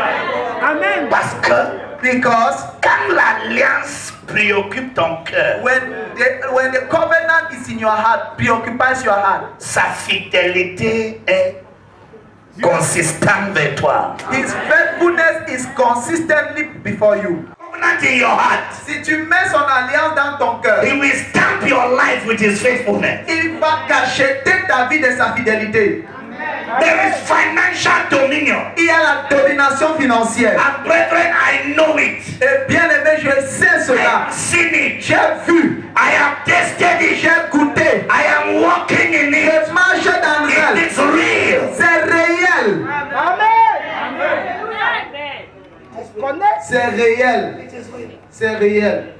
Amen. Parce que Because quand l'alliance préoccupe ton cœur, when the covenant is in your heart, preoccupies your heart, sa fidélité est consistante vers toi. His faithfulness is consistently before you. Covenant in your heart, Si tu mets son alliance dans ton cœur, he will stamp your life with his faithfulness. il va cacheter ta vie de sa fidélité. There is financial dominion. Il y a la domination financière. And brethren, I know it. Et bien aimé, je sais cela. I've seen it. J'ai vu, I have tasted it. j'ai goûté, I am walking in it. j'ai marché dans It elle. is real. C'est réel. C'est réel. It is real. C'est réel.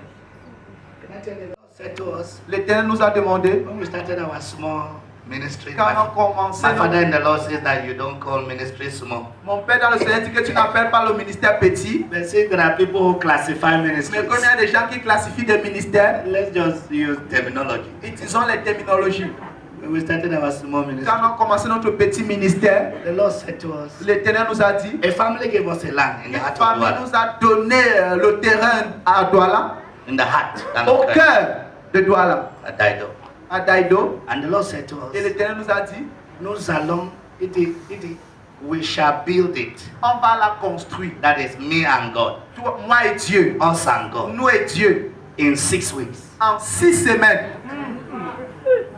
Can I tell you, God said to us, L'Éternel nous a demandé, when we started our small ministry, quand on a my commencé, father in the Lord says that you don't call ministry small. mon père dans le Seigneur dit que tu n'appelles pas le ministère petit, But see, there are people who classify mais ministries. quand il y a des gens qui classifient des ministères, Let's just use terminology. utilisons les terminologies. When we started our small ministry, Quand on a commencé notre petit ministère, the Lord said to us, l'Éternel nous a dit, a family gave us a land in the une heart of famille Douala. nous a donné le terrain à Douala, In the heart. au cœur de Douala, At Daido. à Daido. And the Lord said to Et us, l'Éternel nous a dit, nous allons, we shall build it. on va la construire. That is me and God. Toi, moi et Dieu, Us and God. nous et Dieu, In 6 weeks. en 6 semaines.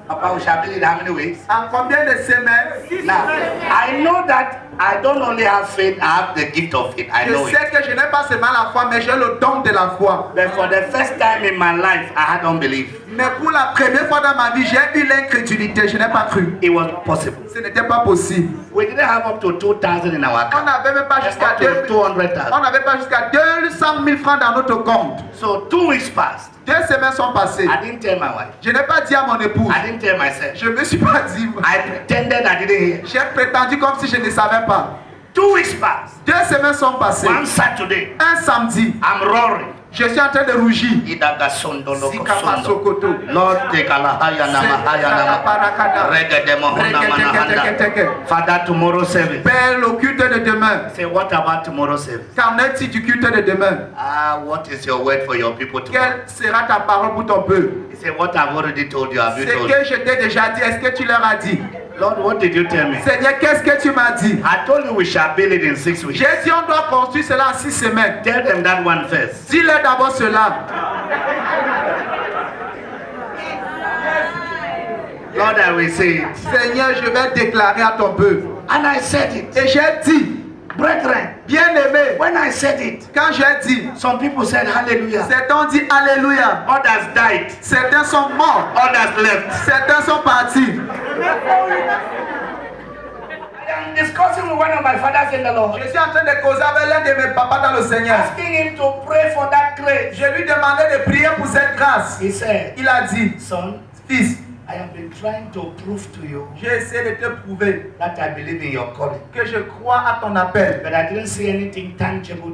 Papa, we shall build it how many weeks? En combien de semaines? Now, I know that I don't only have faith, I have the gift of it. I Je know it. sais que je n'ai pas seulement la foi, mais j'ai le don de la foi. But for the first time in my life, I had unbelief. Mais pour la première fois dans ma vie, j'ai eu l'incrédulité. Je n'ai pas cru. It was possible. Ce n'était pas possible. We didn't have up to 2,000 in our On account. n'avait même pas jusqu'à Up to 200,000. on n'avait pas jusqu'à 200 000 francs dans notre compte. So 2 weeks passed. 2 semaines sont passées. I didn't tell my wife. Je n'ai pas dit à mon épouse. I didn't tell myself. Je ne me suis pas dit. I pretended I didn't hear. J'ai prétendu comme si je ne savais pas. 2 weeks passed. 2 semaines sont passées. One Saturday, Un samedi, I'm roaring. je suis en train de rougir. Idagasondo loko Sikapa sondo. Sokoto. Lord de kalahaya namahaya nama. Regede mohona manahanda. Father, tomorrow service. Père, le culte de demain. Say, what about tomorrow service? Qu'en est-il du culte de demain? What is your word for your people tomorrow? Quelle sera ta parole pour ton peuple? He said, what I've already told you, have Ce you told que me? je t'ai déjà dit, est-ce que tu leur as dit? Lord, what did you tell me? Seigneur, qu'est-ce que tu m'as dit? I told you we shall build it in 6 weeks. J'ai dit on doit construire cela en 6 semaines. Tell them that one first. Dis-leur d'abord cela. Lord, I will say it. Seigneur, je vais déclarer à ton peuple. And I said it. Et j'ai dit, Brethren, bien-aimé, when I said it, quand j'ai dit, some people said hallelujah. certains ont dit Alléluia. Others died. Certains sont morts. Others left. Certains sont partis. I am discussing with one of my fathers in the Lord. Je suis en train de causer avec l'un de mes papas dans le Seigneur. Asking him to pray for that grace. Je lui demandais de prier pour cette grâce. He said, Il a dit, son, fils, I have been trying to prove to you j'ai essayé de te prouver that I believe in your calling. que je crois à ton appel. But I didn't see anything tangible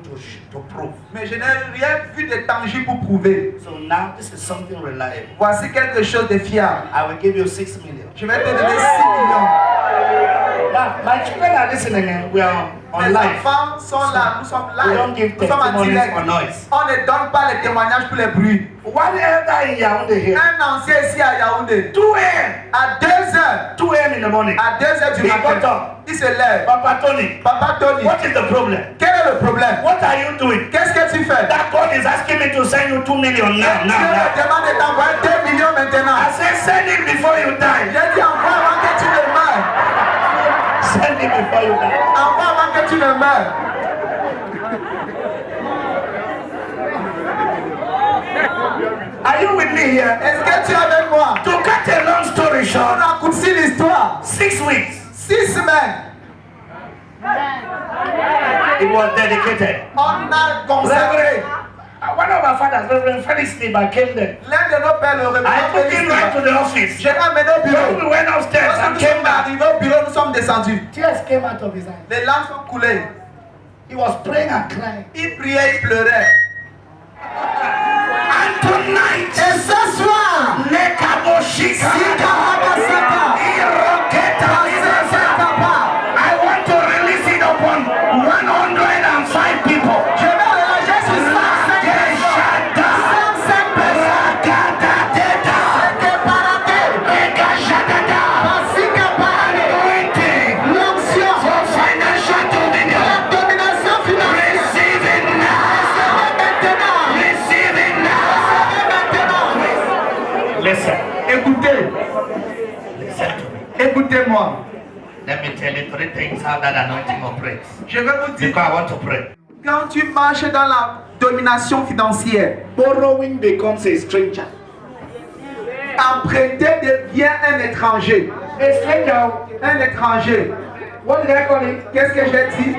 to prove. Mais je n'ai rien vu de tangible pour prouver. So now this is something reliable. Voici quelque chose de fiable. I will give you 6 million. Je vais te donner 6 millions. Now, my children are listening and we are on Mes live. enfants sont là, nous sommes We live. don't give Nous sommes en testimonies direct. for noise. On ne donne pas les témoignages pour les bruits. One elder in Yaoundé here. Un ancien ici à Yaoundé, 2 a.m. à 2 heures, 2 a.m. in the morning. à 2 heures du He got matin, up. il se lève. Papa Tony, Papa Tony, what is the problem? quel est le problème? What are you doing? Qu'est-ce que tu fais? That God is asking me to send you 2 million now, Dieu now, me now. demande de t'envoyer 2 millions maintenant. I said, send it before you die. J'ai dit envoie avant que tu ne meurs. Send it before you die. Envoie avant que tu ne meurs. Are you with me here? Est-ce que tu es avec moi? To cut a long story On short, raccourcit l'histoire. 6 weeks, 6 semaines, it was dedicated. on a consacré. One of our fathers, Reverend Felix Niba, came there. L'un de nos pères, le I reverend took him right to Félix, the office. j'ai amené au When we bureau. went upstairs Lorsque and nous came sommes back, arrivés au bureau, nous sommes descendus. tears came out of his eyes. Les larmes sont coulées. He was praying and crying. Il priait, il pleurait. And tonight, Et ce soir, Nekaboshika, Sikahabasaka, Iroketa, I want to release it upon 105 people. je vais relâcher sur 105 personnes. 105 personnes. Que parate, Basika parate, l'onction, la domination financière. Recevez maintenant. Listen, Écoutez, listen to me. écoutez-moi. Let me tell you 3 things how that anointing operates. Je vais vous dire, Because I want to pray. quand tu marches dans la domination financière, Borrowing becomes a stranger. emprunter devient un étranger. A stranger. Un étranger. What did I call it? Qu'est-ce que j'ai dit?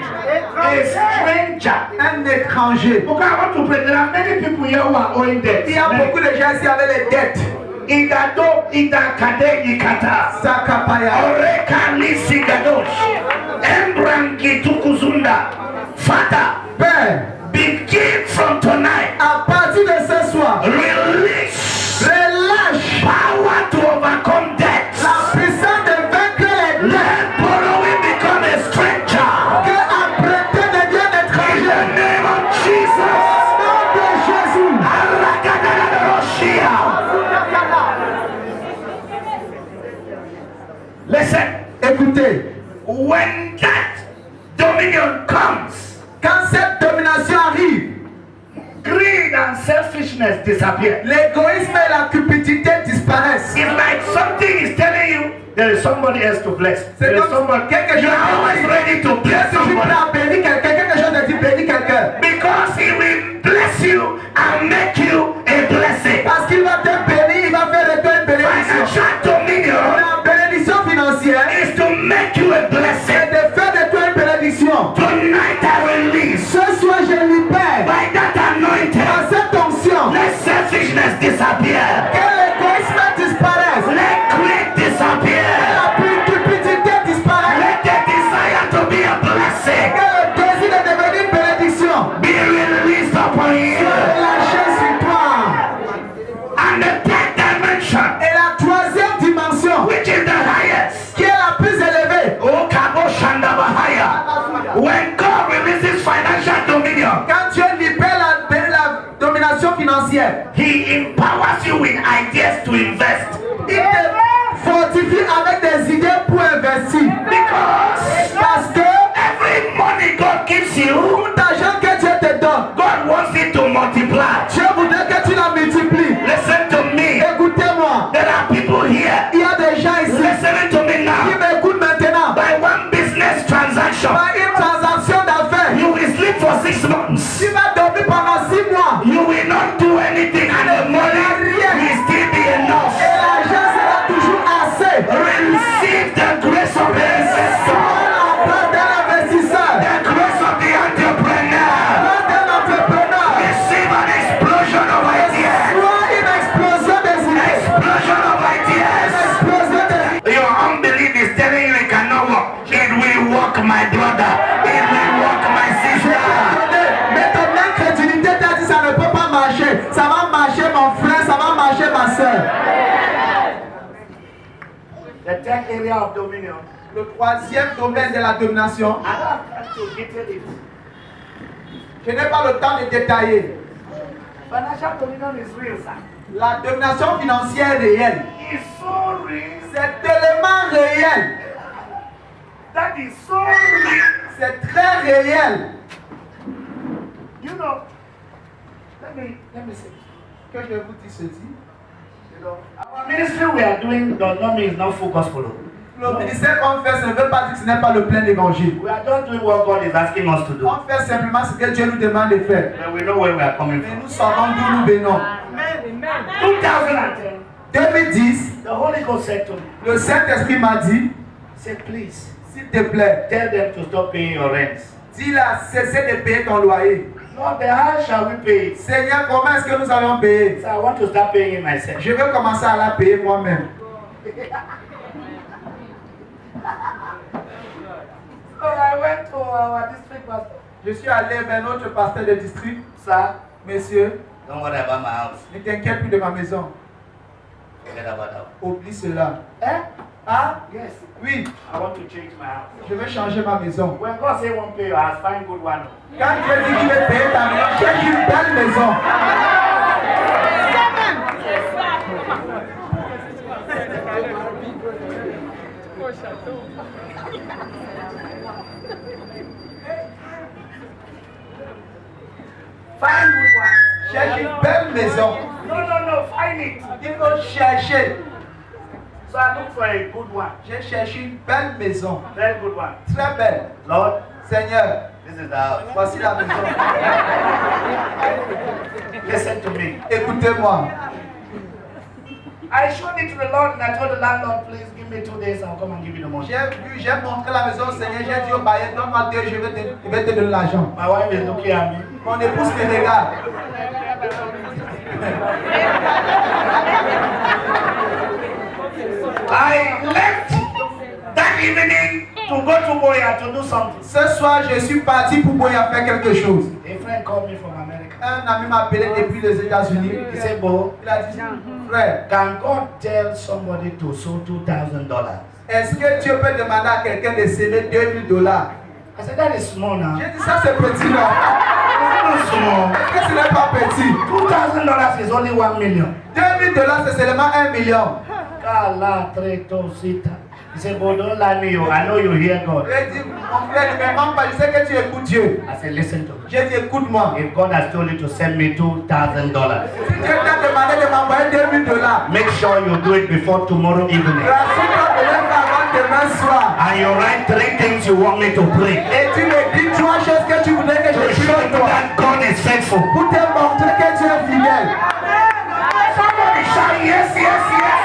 A stranger. Un étranger. Okay, I want to pray. There are many people here who are owing debt. Il y a beaucoup de gens ici avec les dettes. Igado, Idakade, Ikata. Sakapaya. Oreka Nisigadosh. Embrangi Tukuzunda. Father, Père, begin from tonight. à partir de ce soir, Release relâche power to overcome debt. la puissance de vaincre les dettes. Let borrowing become a stranger. Que emprunter devient un In the étranger. name of Jesus. Au nom de Jésus. Arakadadadoroshia. Listen, Écoutez, when that dominion comes, quand cette domination arrive, greed and selfishness disappear. l'égoïsme et la cupidité disparaissent. It's like something is telling you there is somebody else to bless. C'est There is comme somebody. quelque You chose are always ready to Tu es bless toujours somebody. prêt à bénir quelqu'un. Quelque chose de dire bénir quelqu'un. Because he will bless you and make you a blessing. Parce qu'il va te bénir, il va financière. He empowers you with ideas to invest. Il te fortifie avec des idées pour investir. Parce que Every money God gives you, tout argent que Dieu te donne, God wants it to multiply. Dieu voudrait que tu la multiplies. Listen to me. Écoutez-moi, There are people here il y a des gens ici listening to me qui now. m'écoutent maintenant. By one business transaction, Par une transaction d'affaires, you will sleep for 6 months. tu vas dormir pendant 6 mois. You will not do anything, and the money will still be enough. Et l'argent sera toujours assez. Receive the grace of the investor, La part d'un investisseur, the grace of the entrepreneur. la part d'un entrepreneur. Receive an explosion of ideas. Soit une explosion des idées. Explosion of ideas. Explosion des Your unbelief is telling you it cannot work. It will work, my brother. It will work, my sister. Mais ton incrédulité t'a dit ça ne peut pas marcher. Ça va marcher mon frère, ça va marcher ma soeur. The third area of dominion. Le troisième domaine de la domination, I don't have time to detail it. je n'ai pas le temps de détailler. Financial dominion is real, sir. La domination financière réelle, It's so real. c'est tellement réel, That is so real. c'est très réel You know, let me say. que je vous dis ceci. You know, our ministry we are doing does not mean it's not full gospel. Le ministère qu'on fait, ça ne veut pas dire que ce n'est pas le plein d'évangile. We are just doing what God is asking us to do. On fait simplement ce que Dieu nous demande de faire. But we know where we are coming Mais from. nous savons d'où nous venons. 2010, 2010, the Holy Ghost said to me, le Saint-Esprit m'a dit, say please, s'il te plaît, tell them to stop paying your rents. dis-leur à cesser de payer ton loyer. Lord, how shall we pay it? Seigneur, comment est-ce que nous allons payer? So I want to start paying it myself. Je veux commencer à la payer moi-même. So I went to our district pastor. Je suis allé vers notre pasteur de district. Sir, Monsieur, don't worry about my house. ne t'inquiète plus de ma maison. Forget about that. Oublie cela. Eh? Ah, Yes. oui, I want to change my house. je vais changer ma maison. When God say won't pay your house, find good one. Quand Dieu dit qu'il veut payer ta maison, cherche une belle maison. Find good one. Cherche une belle maison. No, find it. Il faut chercher. So I look for a good one. J'ai cherché une belle maison. Very good one. Très belle. Lord, Seigneur, this is the house. voici la maison. Listen to me. Écoutez-moi. I showed it to the Lord and I told the landlord, please give me 2 days, I'll come and give you the money. J'ai montré la maison au Seigneur. J'ai dit au bailleur, donne-moi 2, je vais te donner l'argent. My wife is looking at me. Mon épouse me regarde. I left that evening to go to Boya to do something. Ce soir, je suis parti pour Boya faire quelque chose. A friend called me from America. Un ami m'a appelé depuis les États-Unis. He said, Bo, Il a dit, frère, can God tell somebody to sow $2,000? est-ce que Dieu peut demander à quelqu'un de s'aimer $2000? I said, that is small now. J'ai dit, ça c'est petit, non? Not small. Est-ce que ce n'est pas petit? $2,000 is only 1 million. $2000, c'est seulement 1 million. Kala, treto, sita. He said, Bo, don't lie me, I know you hear God. J'ai dit, mon frère, ne me mens pas, je sais que tu écoutes Dieu. I said, listen to me. J'ai dit, écoute-moi. If God has told you to send me $2,000, Si Dieu t'a demandé de m'envoyer $2000, make sure you do it before tomorrow evening. rassure-toi de le faire avant demain soir. And you write 3 things you want me to pray. Et tu me dis 3 choses que tu voudrais que To je show prie you toi. that God is faithful. Pour te montrer que tu es fidèle. Somebody shout yes, yes, yes.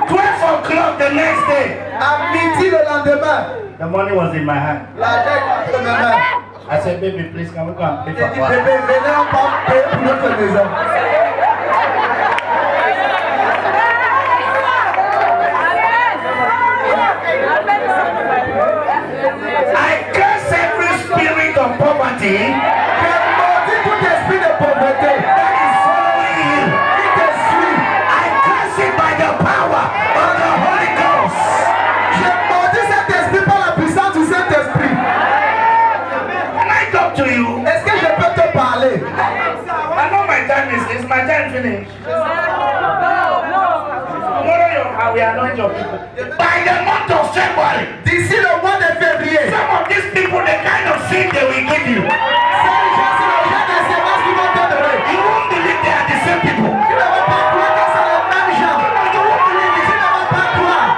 12 o'clock the next day. À midi le lendemain, The money was in my hand. l'argent est entre mes mains. I said, baby, please, can we go and pay J'ai for dit, what? bébé, venez, on va payer pour notre maison. I curse every spirit of poverty Je maudis tout esprit de pauvreté that is following you. qui te suit. I curse it by the power of the Holy Ghost. Je maudis cet esprit par la puissance du Saint-Esprit. Can I talk to you? finish. Tomorrow we anoint your people. By the month of February, D'ici le mois de février, some of these people, the kind of seed they will give you, ces gens, c'est le genre de sémences qui vont te donner. you won't believe they are the same people. Tu ne vas pas croire que c'est les mêmes gens. Tu ne vas pas croire.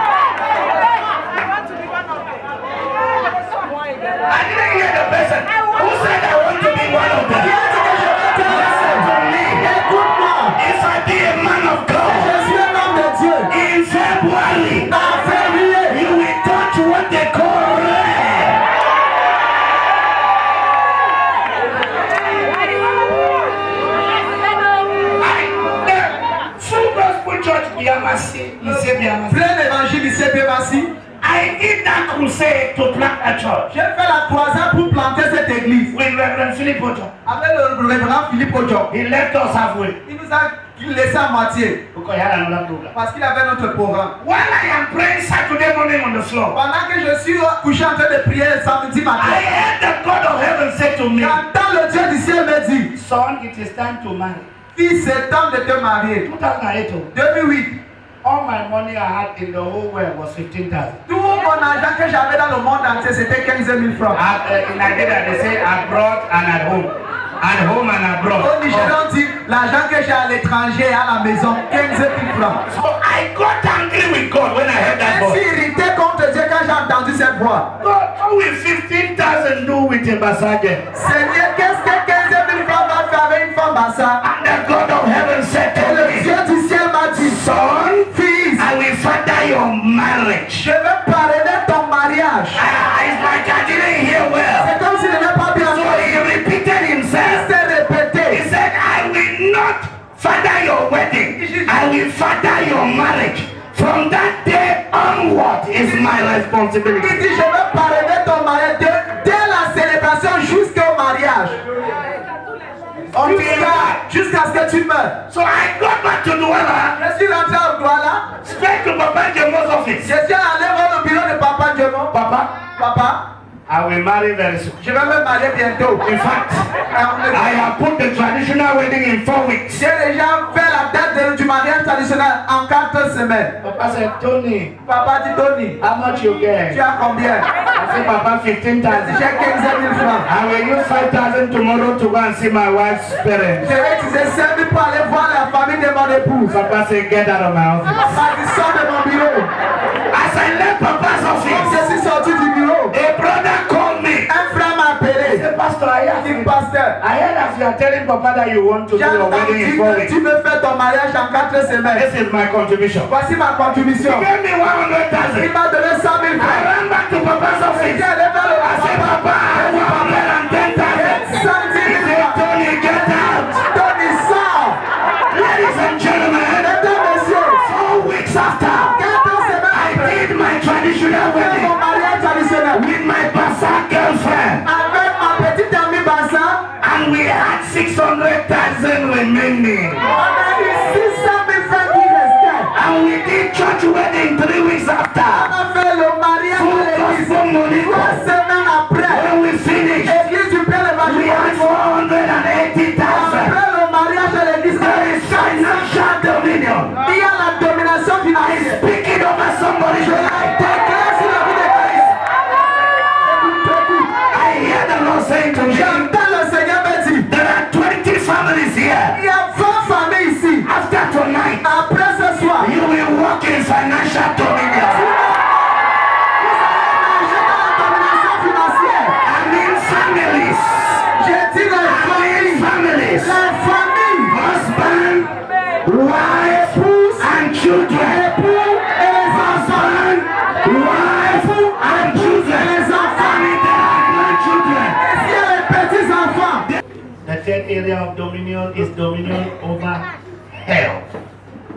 I didn't hear the person who said I want to be one of them. Qui a dit que je vais te laisser? To me, Écoute-moi. if I be a man of Je God, suis un homme de Dieu. in February, En février, you will touch what they call red. Full gospel church Biamasi, Lycée Biamasi. plein d'évangile ici, Bémassi. I did that crusade to plant a church J'ai fait la croisade pour planter cette église. with Reverend Philip Ojo. Avec le révérend Philippe Ojo. He left us halfway Il nous a laissé à moitié. because he had another program. Parce qu'il avait notre programme. While I am praying Saturday morning on the floor, Pendant que je suis couché en train de prier le samedi I matin, heard the God of heaven say to me, j'entends le Dieu du ciel me dit, son, it is time to marry. fils, c'est temps de te marier. 2008, 2008, all my money I had in the whole world was 15,000. tout mon argent que j'avais dans le monde entier, c'était 15 000 francs. In Nigeria, they say abroad and at home. At home and abroad. Au Nigeria, on dit l'argent que j'ai à l'étranger et à la maison, 15 000 francs. So I got angry with God when I heard that Je suis voice. irrité contre Dieu quand j'ai entendu cette voix. God, how will 15,000 do with a massage? Seigneur, qu'est-ce que 15 000 francs va faire avec une femme bassa? And the God of heaven said Et to le me, Dieu du ciel m'a dit, son, fils, I will father your marriage. je vais parrainer ton mariage. It's like I didn't hear well. C'est comme s'il n'avait pas bien So entendu. he repeated Il himself. s'est répété. He said, I will not father your wedding. I will father your marriage. From that day onward is my Il responsibility. dit, je vais parrainer ton mariage dès la célébration jusqu'au mariage. Jusqu'à ce que tu meurs. So I got back to Douala, Je suis rentré au Douala. straight to Papa Jemo's Je office. suis allé voir le bureau de Papa Diomon. Papa, I will marry very soon. je vais me marier bientôt. In fact, I have put the traditional wedding in 4 weeks. J'ai déjà fait la date du mariage traditionnel en 4 semaines. Papa said, Tony, Papa dit, Tony, how much you tu get? as combien? I said, Papa, J'ai 15,000. 15 000 francs. I will use 5,000 tomorrow to go and see my wife's parents. Je vais utiliser 5 000 pour aller voir la famille de mon épouse. Papa said, get out of my office. Papa dit, sors de mon bureau. As I left Papa's Quand office, je suis sorti du bureau, a brother called me. un frère m'a appelé. He said, Pastor, I Il dit, heard pasteur, as you are telling Papa that you want to do j'ai your wedding in 4 entendu que weeks. tu veux faire ton mariage en 4 semaines. This is my contribution. Voici ma contribution. He gave me Il 100,000. m'a donné 100 000 I francs. ran back to Papa's Je office. suis allé vers le I said, Papa, I want 110,000. 110 He 000 said, francs. Tony, get out. Tony, sors. Ladies and gentlemen, Mesdames, messieurs, 4 weeks after, 4 semaines I après, did my traditional j'ai fait wedding mon mariage traditionnel with my Bassa girlfriend. avec ma petite amie Bassa. And we had 600,000 remaining. On a eu 600 000 francs qui restaient. And we did church wedding 3 weeks On after. a fait le mariage à l'église. Gospel money. 3 semaines après, When we finished, l'église du Père we had évangélique. 480,000. Après le mariage à l'église, There is financial dominion. il y a la domination financière. Speaking over somebody's life. Déclare sur la vie de Christ. Écoute. I hear the Lord saying to me, J'entends le Seigneur me dire, there are 20 families here. il y a 20 familles ici. After tonight, Après ce soir, you will walk in financial dominion. dans la domination financière. I mean families. J'ai dit les familles. Families. La famille. Husband, wife, and children. Époux et les enfants. Husband, wife, and children. Les enfants. And if there are grandchildren. Est-ce qu'il y a les petits-enfants? The third area of dominion is dominion over health.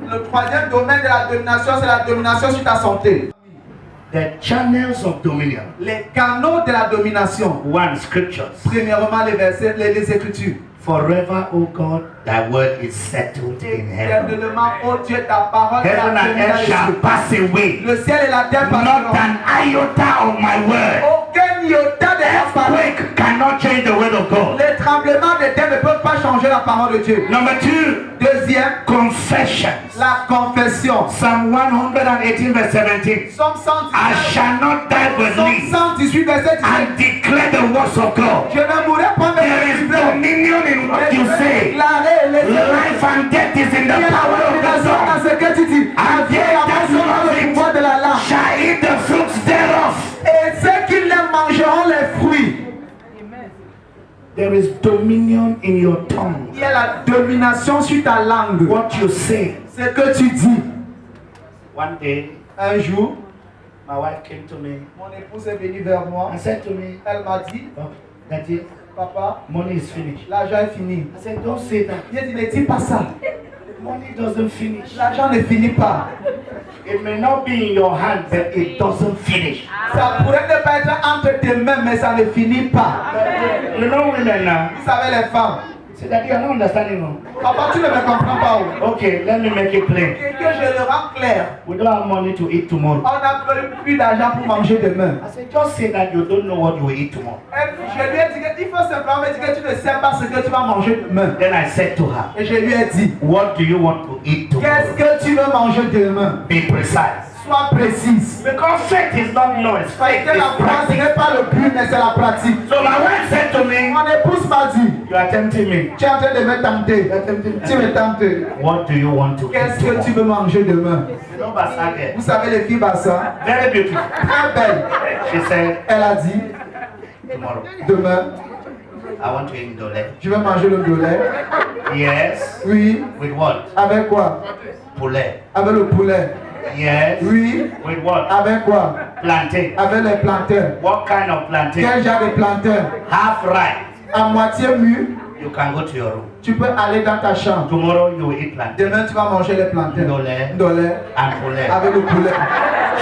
Le troisième domaine de la domination, c'est la domination sur ta santé. The channels of dominion. Les canaux de la domination. 1. Scriptures. Premièrement, les versets, les écritures. Forever, O God, thy word is settled in heaven. Éternellement, oh Dieu, ta parole est Heaven and affirmée dans earth les shall cieux. pass away. Le ciel et la terre Not passeront. an iota of my word Aucun un iota de la parole. Earthquake cannot change the word of God. Les tremblements de terre ne peuvent pas changer la parole de Dieu. Number 2, Deuxième, confessions. la confession. Psalm 118 verse 17. Somme I 118, shall not die but Somme live 118 verset 17. and declare the works of God. Je ne mourrai pas There mais is je vivrai. dominion in what Je you vais say. déclarer les Life and death is in the power of the dans tongue. ce que tu dis. And they La that personne a love le it pouvoir de la langue. shall eat the fruits thereof. Et ceux qui l'aiment mangeront les fruits. There is dominion in your tongue. Il y a la domination sur ta langue. What you say. Ce que tu dis. One day, Un jour, my wife came to me mon épouse est venue vers moi. and said to me, Elle m'a dit, "Oh, Daddy, papa, money is finished." l'argent est fini. I said, "Don't say that. J'ai dit, ne dis pas ça. Money doesn't finish. L'argent ne finit pas. It may not be in your hand, but it doesn't finish." Ça pourrait ne pas être entre tes mains, mais ça ne finit pas. You know women now. Vous savez les femmes. Say, Daddy, I don't understand you. Papa, tu ne me comprends pas. Oh. Okay, let me make it plain. Que je le rends clair. We don't have money to eat tomorrow. On n'a plus d'argent pour manger demain. I said, just say that you don't know what you will eat tomorrow. Et puis je lui ai dit qu'il faut simplement dire que tu ne sais pas ce que tu vas manger demain. Then I said to her, Et je lui ai dit, what do you want to eat qu'est-ce tomorrow? que tu veux manger demain? Be precise. Sois précise. Because faith is not noise. Parce Faith que la is foi, ce practice. n'est pas le but, mais c'est la pratique. So my wife said to me, Mon épouse m'a dit, you are tempting me. tu es en train de me tenter. Tu me tentes. What do you want to eat Qu'est-ce que tu tomorrow? veux manger demain? You know Basage? Vous savez les filles Bassa, Very beautiful. très belle. She said, Elle a dit, tomorrow, demain, I want to eat dole. je vais manger le poulet. Yes. Oui. With what? Avec quoi? Poulet. Avec le poulet. Yes. Oui. With what? Avec quoi? Plantain. Avec les plantains. What kind of plantain? Quel genre de plantain? Half ripe. À moitié mûr, You can go to your room. tu peux aller dans ta chambre. Tomorrow you will eat plantain. Demain, tu vas manger les plantains. Ndolé. Ndolé. And poulet. Avec le poulet.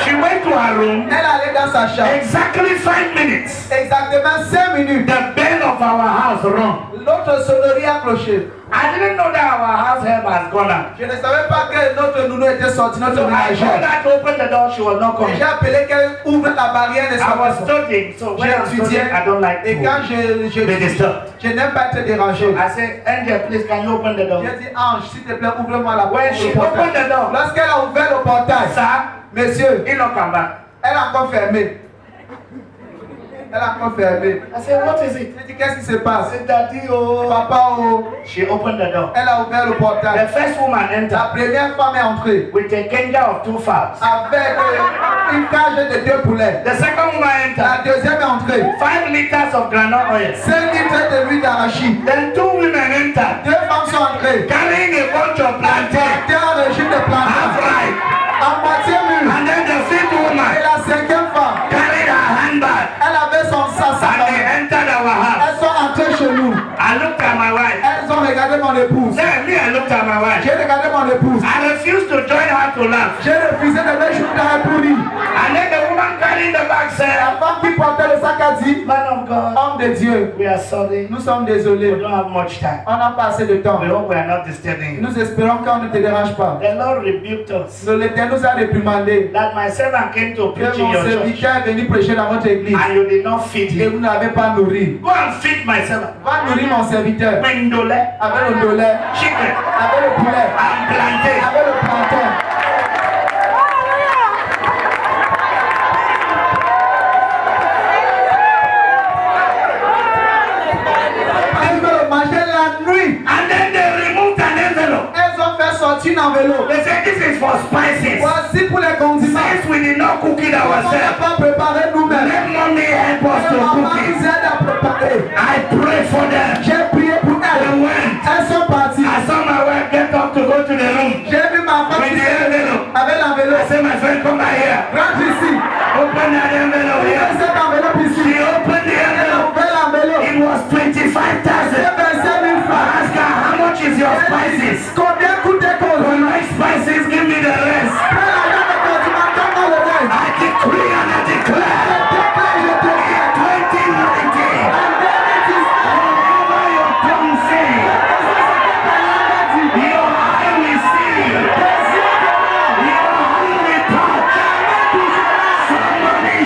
She went to her room. Elle allait dans sa chambre. Exactly 5 minutes. Exactement 5 minutes. The bell of our house rung. L'autre sonnerie a cloché. I didn't know that our house help has gone out. Je ne savais pas que notre nounou était sorti, notre So I told ménagère. her to open the door, she was not Et coming. j'ai appelé qu'elle ouvre la barrière de I sa was maison. studying, so when I'm studying, J'étudiais. I don't like Et quand to je be disturbed. je n'aime pas être dérangé. I said, Angel, please, can you open the door? J'ai dit, Ange, s'il te plaît, ouvre-moi la When porte. she le portail. opened the door, Lorsqu'elle a ouvert le portail, sir, monsieur, he not come back. elle a encore fermé. Elle a encore fermé. I said, what is it? J'ai dit, qu'est-ce qui se I passe? said, Daddy, oh. Papa, oh, She opened the door. elle a ouvert le The portail. first woman La entered première femme est entrée with a kenga of 2 fowls. avec une cage de 2 poulets. The second woman La entered deuxième est entrée. 5 liters of groundnut oil. 5 litres de l'huile d'arachide. Then 2 women entered 2 femmes sont entrées. carrying a bunch of plantain. Plantain en régime de Half plantain. ripe. À moitié mûr. And then the fifth Et woman la 5e femme, carried her handbag. elle avait son sac. And they entered our house. Elles sont entrées chez nous. I looked at my wife. Elles ont regardé mon épouse. Then me, I looked at my wife. J'ai regardé mon épouse. I refused to join her to laugh. J'ai refusé de me jouer dans un pourri. And then the woman carrying the bag La said, femme qui portait le sac a dit, Man of God, homme de Dieu, we are sorry. nous sommes We désolés. don't have much time. On n'a pas assez de temps. We hope we are not disturbing you. Nous espérons qu'on ne te dérange pas. The Lord rebuked us L'Éternel nous a réprimandé that my servant came to que preach in mon your church serviteur est venu prêcher dans votre église and you did not feed et him. vous n'avez pas nourri. Go and feed my servant. Va nourrir mon serviteur Mendole, avec le dollar, chicken, avec le poulet, and plantain. avec le plantain. Elles veulent manger la nuit. And then they removed an envelope. Elles ont fait sortir une enveloppe. They said this is for spices. Voici pour les condiments. Since we did not cook it On n'a ourselves, pas préparé nous-mêmes. let mommy help us to Maman cook nous it. aide à préparer. I pray for them. J'ai prié pour They elles. went. Elles sont parties. I saw my wife get up to go to the room. J'ai vu ma femme With qui the s'est envelope. avec I l'enveloppe. said, my friend, come back here. Rentre ici. Open that envelope Ouvre here. cette enveloppe ici. She opened the Elle a envelope. ouvert l'enveloppe. It was 25,000. J'ai 25 000 I francs. asked her, how much is your Elle dit, spices? combien coûte tes For condiments? my spices, give me the rest. Prends l'argent de condiments, donne-moi le reste. I decree and I declare. Je déclare. 2019. Whatever your tongue say, your eye will see. Your hand will touch. Somebody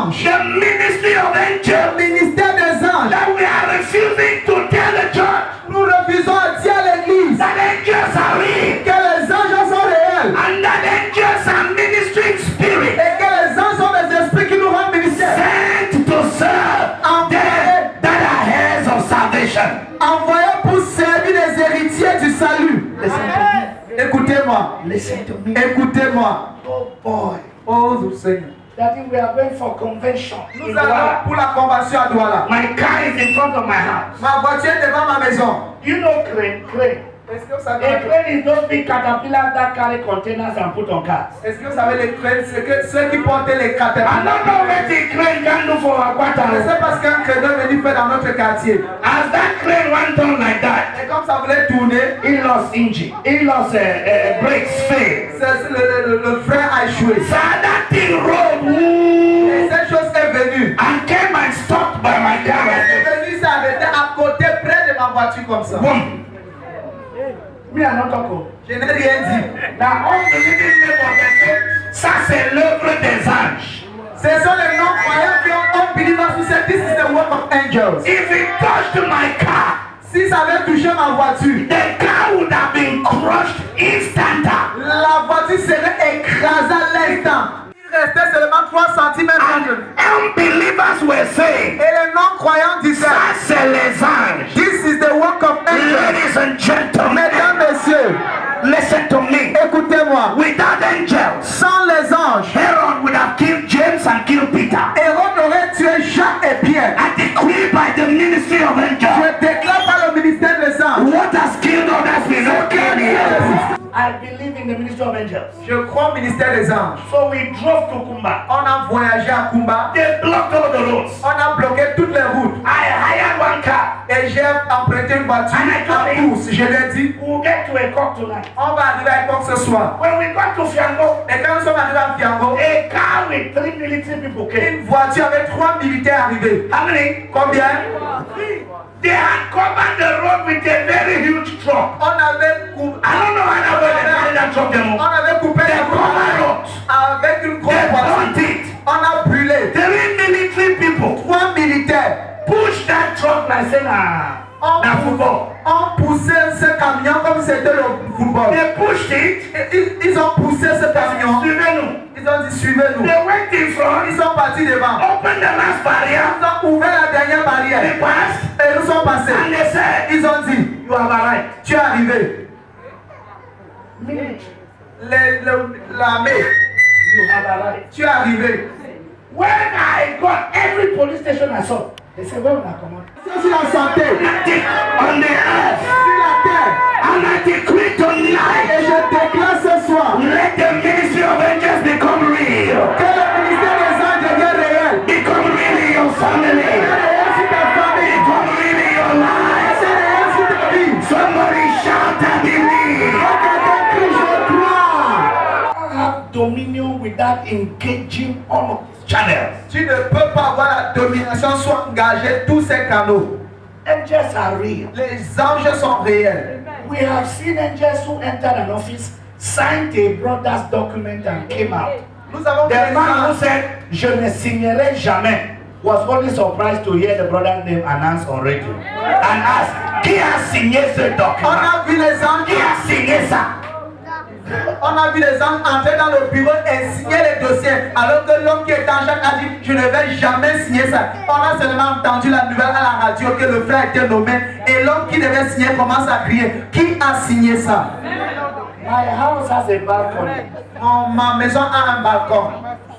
anges. The ministry of Le angels ministère des anges. that we are refusing to tell the church Nous refusons à dire à l'église that angels are real que les anges sont réels and that angels are ministering spirits et que les anges sont des esprits qui nous rendent ministère. sent to serve them that are heirs of salvation. Envoyés pour servir les héritiers du salut. Écoutez-moi. Listen to me. Écoutez-moi. Oh boy. Oh Seigneur. That if we are going for convention Nous in allons Douala, pour la convention à Douala. my car is in front of my house. Ma voiture est devant ma maison. You know crane. Est-ce que vous A savez, crane is those big caterpillars that carry containers and put on cars. est-ce que vous savez les trains, c'est que ceux qui portaient les I caterpillars. don't know what the crane can do for Akwata. C'est parce qu'un créneau est venu faire dans notre quartier. As that crane went on like that, Et comme ça voulait tourner, he lost engine. He lost brakes, fail. le frein a échoué. So that thing rolled Et cette chose est venue. and came and stopped by my car. Elle est venue s'arrêter à côté, près de ma voiture comme ça. Boom. Me, I'm not talking. Je n'ai rien dit. Now, all the living neighbors can say, ça c'est l'œuvre des anges. Ce sont les non-croyants qui ont unbelievers who said this is the work of angels. If it touched my car, Si ça avait touché ma voiture, the car would have been crushed instantaneously. la voiture serait écrasée à l'instant. Il restait seulement 3 cm. Unbelievers were saying, Et les non-croyants disaient, ça c'est les anges. this is the work of angels. Ladies and gentlemen, Mesdames, messieurs, listen to me. écoutez-moi. Without angels, Sans les anges, Herod would have killed James and killed Peter. Hérode aurait tué Jacques et Pierre. I decree by the ministry of angels, Je déclare par le ministère des anges. what has killed others will not kill you. I believe in the ministry of angels. Je crois au ministère des anges. So we drove to Kumba. On a voyagé à Kumba. They blocked all the roads. On a bloqué toutes les routes. I hired one car. Et j'ai emprunté une voiture à course. Je lui ai dit, We'll get to a court tonight. on va arriver à Époque ce soir. When we got to Fiango, Et quand nous sommes arrivés à Fiango, a car with 3 military people came. une voiture avec 3 militaires arrivés. How many? Combien? They had covered the road with a very huge truck. On avait coupé, I don't know how they carried that truck them. on avait coupé They la covered route it. avec une grosse They voiture. burnt it. On a brûlé. 3 military people 3 militaires. pushed that truck like saying, na football. On poussait ce camion comme si c'était le football. They pushed it. Et ils ont poussé ce camion. Suivez-nous. Ils ont dit suivez-nous. They went in front. Ils sont partis devant. Opened the last barrier. Ils ont ouvert la dernière They barrière. passed. Et ils sont passés. And they said, Ils ont dit, you have arrived. tu es arrivé. L'armée, You have arrived. tu es arrivé. When I got every police station I saw, they said, where will I come on? Sur la santé, On the earth. sur la terre. And I decree Et tonight, je déclare ce soir let the ministry of angels become real. que le ministère des anges devient réel. Become real in your family. C'est réel sur ta famille. Become real in your life. C'est réel sur ta vie. Somebody shout and believe. Quand quelqu'un crie, je crois. Have dominion without engaging all of these channels. Tu ne peux pas avoir la domination sans engager tous ces canaux. Angels are real. Les anges sont réels. We have seen angels who entered an office, signed a brother's document and came out. Nous avons vu The les man who anges. said, je ne signerai jamais, was only surprised to hear the brother's name announced on radio. And asked, qui a signé ce On document? a vu les anges. Qui a signé ça? On a vu les anges entrer dans le bureau et signer les dossiers. Alors que l'homme qui est en charge a dit, je ne vais jamais signer ça. On a seulement entendu la nouvelle à la radio que le frère était nommé. Et l'homme qui devait signer commence à crier, qui a signé ça? My house has a balcony. Ma maison a un balcon.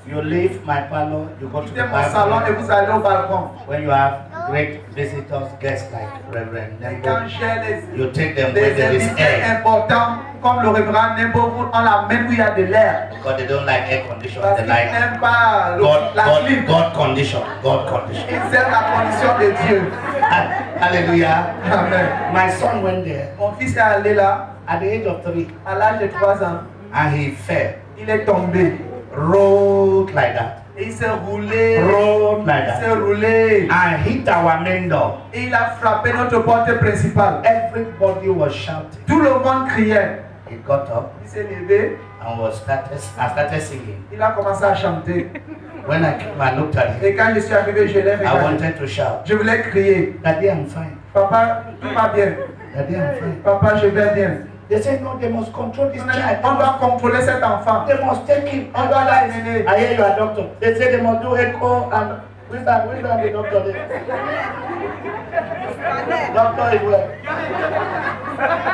You leave my parlor, you go to Quittez the mon salon et balcony. vous allez au balcon. When you have great visitors, guests like Reverend Et quand Nembo, j'ai you take them where les there is invités air. importants, comme le révérend Nembo, on l'amène où il y a de l'air. Because they don't like air condition, Parce they qu'ils like n'aiment pas la clim. God condition. God condition. Ils aiment la condition de Dieu. Hallelujah. Amen. My son went there Mon fils est allé là at the age of 3 à l'âge de 3 ans. and he fell, Il est tombé. rolled like that, Et il s'est roulé. rolled like Il s'est that, roulé. and hit our main door. Et il a frappé notre porte principale. Everybody was shouting. Tout le monde criait. He got up Il s'est levé. and started singing. Il a commencé à chanter. When I looked at him, Et quand je suis arrivé, je l'ai I regardé. wanted to shout, Je voulais crier. Daddy, I'm fine. Papa, tout va bien. Daddy, I'm fine. Papa, je vais bien. They said, no, they must control this child. On doit contrôler cet enfant. They must take him. On doit l'amener. I hear you are a doctor. They say they must do echo and which one the doctor there? Doctor is where?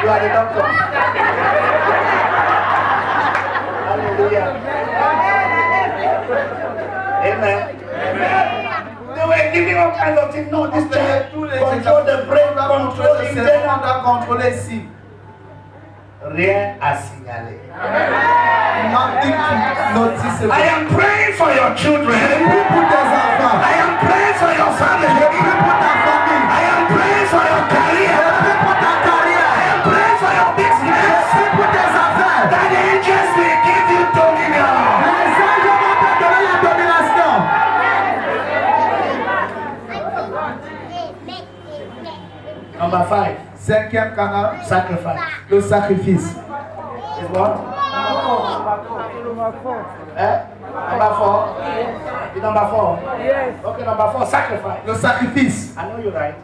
You are the doctor. Hallelujah. Amen. They were giving all kinds of things. No, this child control the brain, control the On internal. doit contrôler ici. Rien à signaler. Nothing to notice. I am praying for your children. Prie pour tes enfants. I am praying for your family. Prie pour ta famille. I am praying for your career. Prie pour ta carrière. I am praying for your business. Prie pour tes affaires. That the angels will give you dominion. Les anges vont te donner la domination. Number 5, Cinquième canal, sacrifice. le sacrifice. Is what? Number 4. Is number 4? Yes. Okay, number 4, sacrifice. Le sacrifice. I know you're right.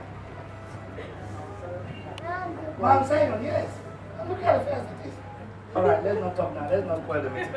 Well, I'm saying, yes. Look at the face it is. All right, let's not talk now. Let's not spoil the meeting.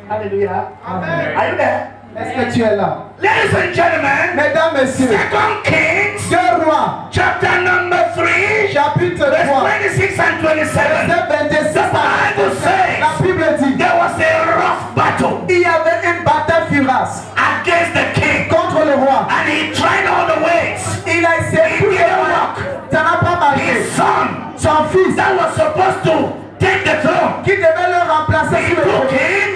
Hallelujah. Amen. Are you there? Est-ce que tu es là? Ladies and gentlemen, Mesdames, messieurs, Second Kings, 2 Rois, chapter number 3, chapitre verse 3, 26 and 27. verset 26 The Bible says La Bible dit, there was a rough battle il y avait une bataille furace against the king, contre le roi. and he tried all the ways. Il a essayé tous les moyens. Ça n'a pas marché. His son, Son fils, that was supposed to take the throne, qui devait le remplacer sur le trône,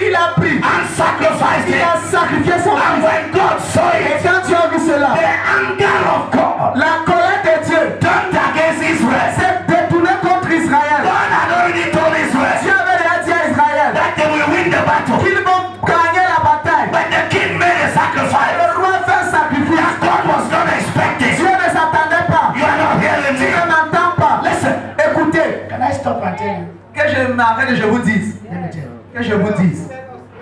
il a pris, and sacrificed il a him. sacrifié son And fils. when God saw Et it, quand tu as vu cela, the anger of God la colère de Dieu turned against Israel. s'est détournée contre Israël. God had already told Dieu Israel avait déjà dit à Israël that they will win the battle. qu'ils vont gagner la bataille. But the king made a sacrifice Le roi fait un sacrifice. that God was not expecting. Dieu ne s'attendait pas. You are not hearing Tu ne me. m'entends pas. Listen. Écoutez, Can I stop and tell you? que je m'arrête et je vous dise. Let me tell you. Que je vous dise.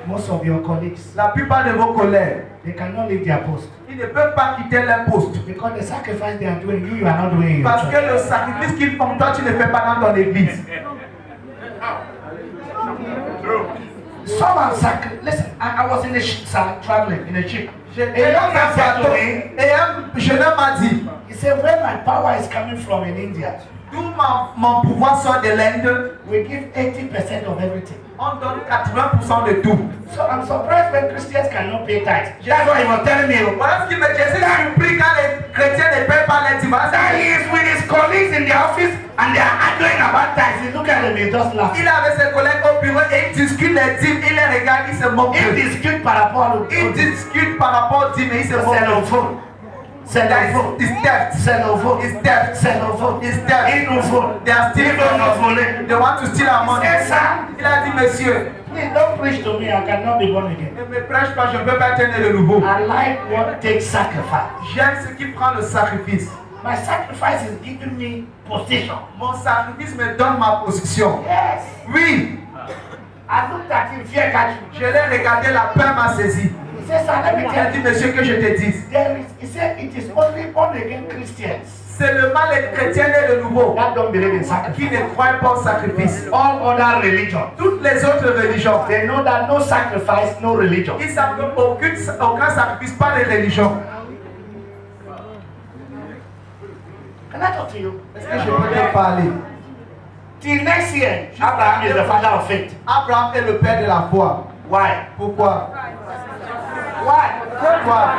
Most of your colleagues, La plupart de vos collègues, they cannot leave their post. ils ne peuvent pas quitter leur poste. Because the sacrifice they are doing, you are not doing in your Parce church. que le sacrifice qu'ils font, toi, tu ne fais pas dans ton église. Some are listen, I was in a ship, traveling in a ship. A Et young man said to me, un jeune homme m'a dit, he said, where my power is coming from in India, d'où mon pouvoir sort de l'Inde, we give 80% of everything. on donne 80% de tout. So I'm surprised when Christians cannot pay tithes. That's why he was telling me Voilà ce qui me dit, c'est surpris quand les chrétiens ne paient pas les dimanches. that he is with his colleagues in the office and they are arguing about tithes. He look at them, he just laughs. Il est avec ses collègues au bureau et il discute les dîmes, il les regarde, il se moque. Il discute par rapport au Il discute par rapport aux dîmes et il se moque. xénophone. Xénophone. It's theft. Xénophone. It's theft. Xénophone. It's theft. Il nous faut. They are stealing Ils veulent nous money. voler. They want to steal our money. C'est ça. Il a dit, monsieur, Please don't preach to me. I cannot be born again. ne me prêche pas, je ne peux pas être né de nouveau. I like what takes sacrifice. J'aime ce qui prend le sacrifice. My sacrifice is giving me position. Mon sacrifice me donne ma position. Yes. Oui, I looked at him, fear catch me. je l'ai regardé, la peur m'a saisi. He said, sir, let me Il a tell dit, you. monsieur, que je te dise. He said, it is only born again Christians C'est le mal les chrétiens nés de nouveau that don't believe in sacrifice. qui ne croient pas au sacrifice. All other religions, Toutes les autres religions, they know that no sacrifice, no religion. ils savent qu'aucun sacrifice, pas de religion. Can I talk to you? Est-ce que je peux te parler? Till next year, Abraham is the father of faith. Abraham est le père de la foi. Why? Pourquoi? Why? Pourquoi?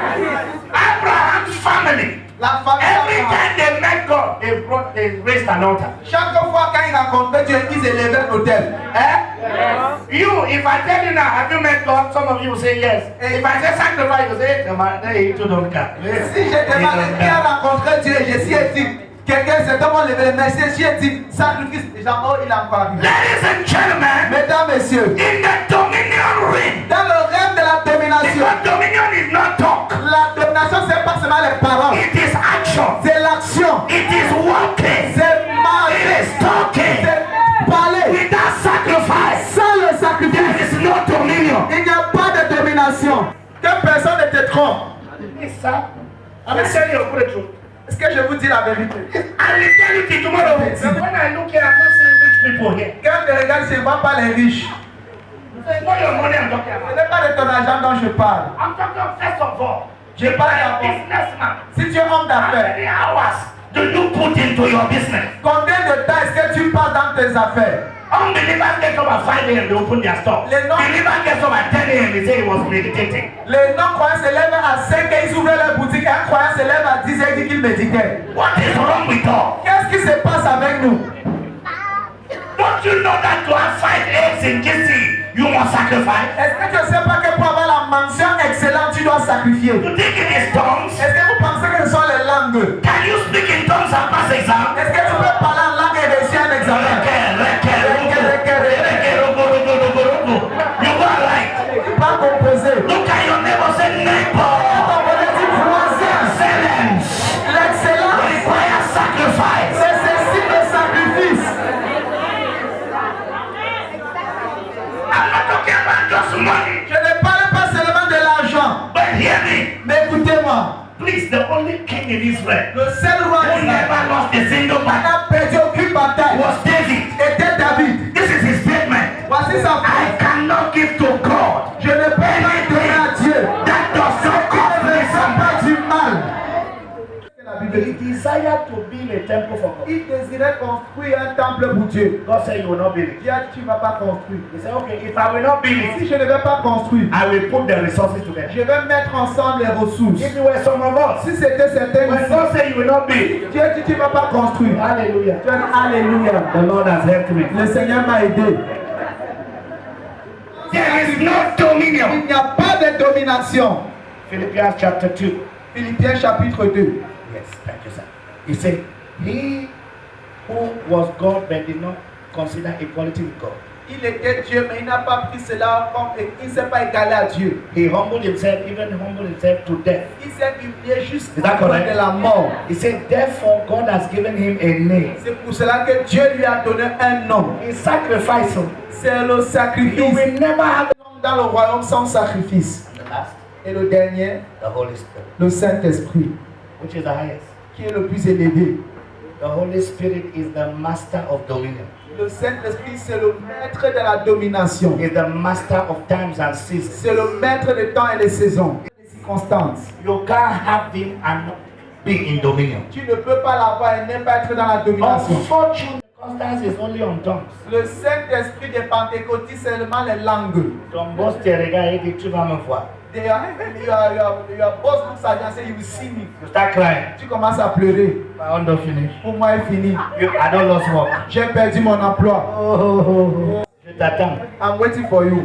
Abraham's family. La famille Every d'Abraham. time they met God, they raised an altar. Chaque fois quand ils rencontraient Dieu, ils élevaient un autel. Eh? You, if I tell you now, have you met God? Some of you will say yes. If I say sacrifice, you say, hey, you don't care. Si je demande qui a rencontré Dieu, je suis dit, quelqu'un s'est tellement levé les mains, si j'ai dit sacrifice, les gens, oh, il a encore arrivé. Ladies and gentlemen, Mesdames, messieurs, in the dominion ring, dans le rêve de la domination, because dominion is not talk, la domination, c'est pas seulement les paroles, it is action, c'est l'action, it is walking, c'est it marcher, is talking. c'est parler. Without sacrifice, Sans le sacrifice, there is no dominion. il n'y a pas de domination. personne ne te trompe. Yes, sir. I'm telling you the truth. Est-ce que je vous dis la vérité? I will tell you till tomorrow. When I look here, I'm not seeing rich people here. Quand je regarde, je ne vois pas les riches. It's not your money I'm talking Ce about. n'est pas de ton argent dont je parle. I'm talking first of all. Je parle a d'abord. businessman. Si tu es homme How d'affaires, many hours do you put into your business? combien de temps est-ce que tu passes dans tes affaires? Unbelievers get up at 5 a.m. they open their store. Les non- Believers get up at 10 a.m. they say he was meditating. Les non-croyants se lèvent à 5 et ils ouvrent leur boutique. Un croyant se lève à 10 et dit qu'il méditait. What is wrong with all? Qu'est-ce qui se passe avec nous? Don't you know that to have 5 eggs in GC, you must sacrifice? Est-ce que tu ne sais pas que pour avoir la mention excellente, tu dois sacrifier? You think it is tongues? Est-ce que vous pensez que ce sont les langues? Can you speak in tongues and pass exam? Est-ce que tu peux parler en langue et réussir un examen? You go right. Tu vas composer. Look at your neighbor, say neighbor. Excellence L'excellence, requires sacrifice. c'est ceci le sacrifice. I'm not talking about just money. Je ne parle pas seulement de l'argent, But hear me. mais écoutez-moi. Please, the only king in Israel Le seul roi who d'Israël never lost a single qui battle n'a perdu aucune bataille was David. était David. This is his statement. Voici sa I phrase. cannot give to God Je ne peux pas donner à Dieu. that does not cost Ne me sens something. pas du mal. La Bible He dit, desired to build a temple for God. il désirait construire un temple pour Dieu. God said, you will not build it. Dieu a dit, tu ne vas pas construire. He said, okay, if I will not build Si it, je ne vais pas construire, I will put the resources together. je vais mettre ensemble les ressources. If you were some of us, Si c'était certains when ici, God said you will not build, Dieu dit, tu ne vas pas construire. hallelujah, Tu as dit, Alléluia. the Lord has helped me. Le Seigneur m'a aidé. There is no dominion. Il n'y a pas de domination. Philippians chapter 2. Philippiens chapitre 2. Yes, thank you, sir. He said, he who was God but did not consider equality with God. Il était Dieu, mais il n'a pas pris cela comme il ne s'est pas égalé à Dieu. He humbled himself, even humbled himself to death. Il s'est humilié jusqu'au Is that point correct? de la mort. He said, therefore God has given him a name. C'est pour cela que Dieu lui a donné un nom. He sacrificed him. C'est le You sacrifice. will never have Dans le royaume sans sacrifice. the last, Et le dernier, the Holy Spirit, le Saint-Esprit, which is the highest. qui est le plus élevé. The Holy Spirit is the master of dominion. Le Saint-Esprit, c'est le maître de la domination. He is the master of times and seasons. C'est le maître des temps et des saisons. Et des circonstances. You can't have him and not be in dominion. Tu ne peux pas l'avoir et ne pas être dans la domination. Unfortunately, Constance is only on tongues. Le Saint-Esprit des Pentecôtistes, c'est seulement les langues. Ton boss te regarde et dit, tu vas me voir. Your boss looks at you and say, you will see me. You start crying. Tu commences à pleurer. My own don't finish. Pour moi, il finit. I don't lost work. J'ai perdu mon emploi. Je t'attends. I'm waiting for you.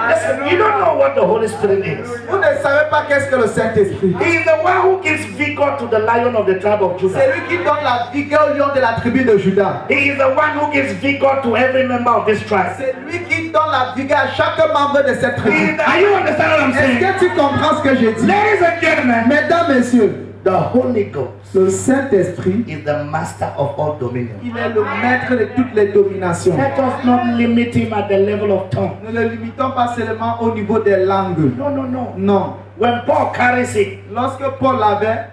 Listen, you don't know what the Holy Spirit is. Vous ne savez pas qu'est-ce que le Saint-Esprit. He is the one who gives vigor to the lion of the tribe of C'est Judah. lui qui donne la vigueur au lion de la tribu de Juda. He is the one who gives vigor to every member of this tribe. C'est lui qui donne la vigueur à chaque membre de cette tribu. Are you understand what I'm Est-ce saying? que tu comprends ce que j'ai dit? Ladies and gentlemen, Mesdames, messieurs, the Holy Ghost le Saint-Esprit, is the master of all dominion. il est le maître de toutes les dominations. Let us not limit him at the level of tongue. Ne le limitons pas seulement au niveau des langues. No, no, no. Non. When Paul carries it, Lorsque Paul l'avait,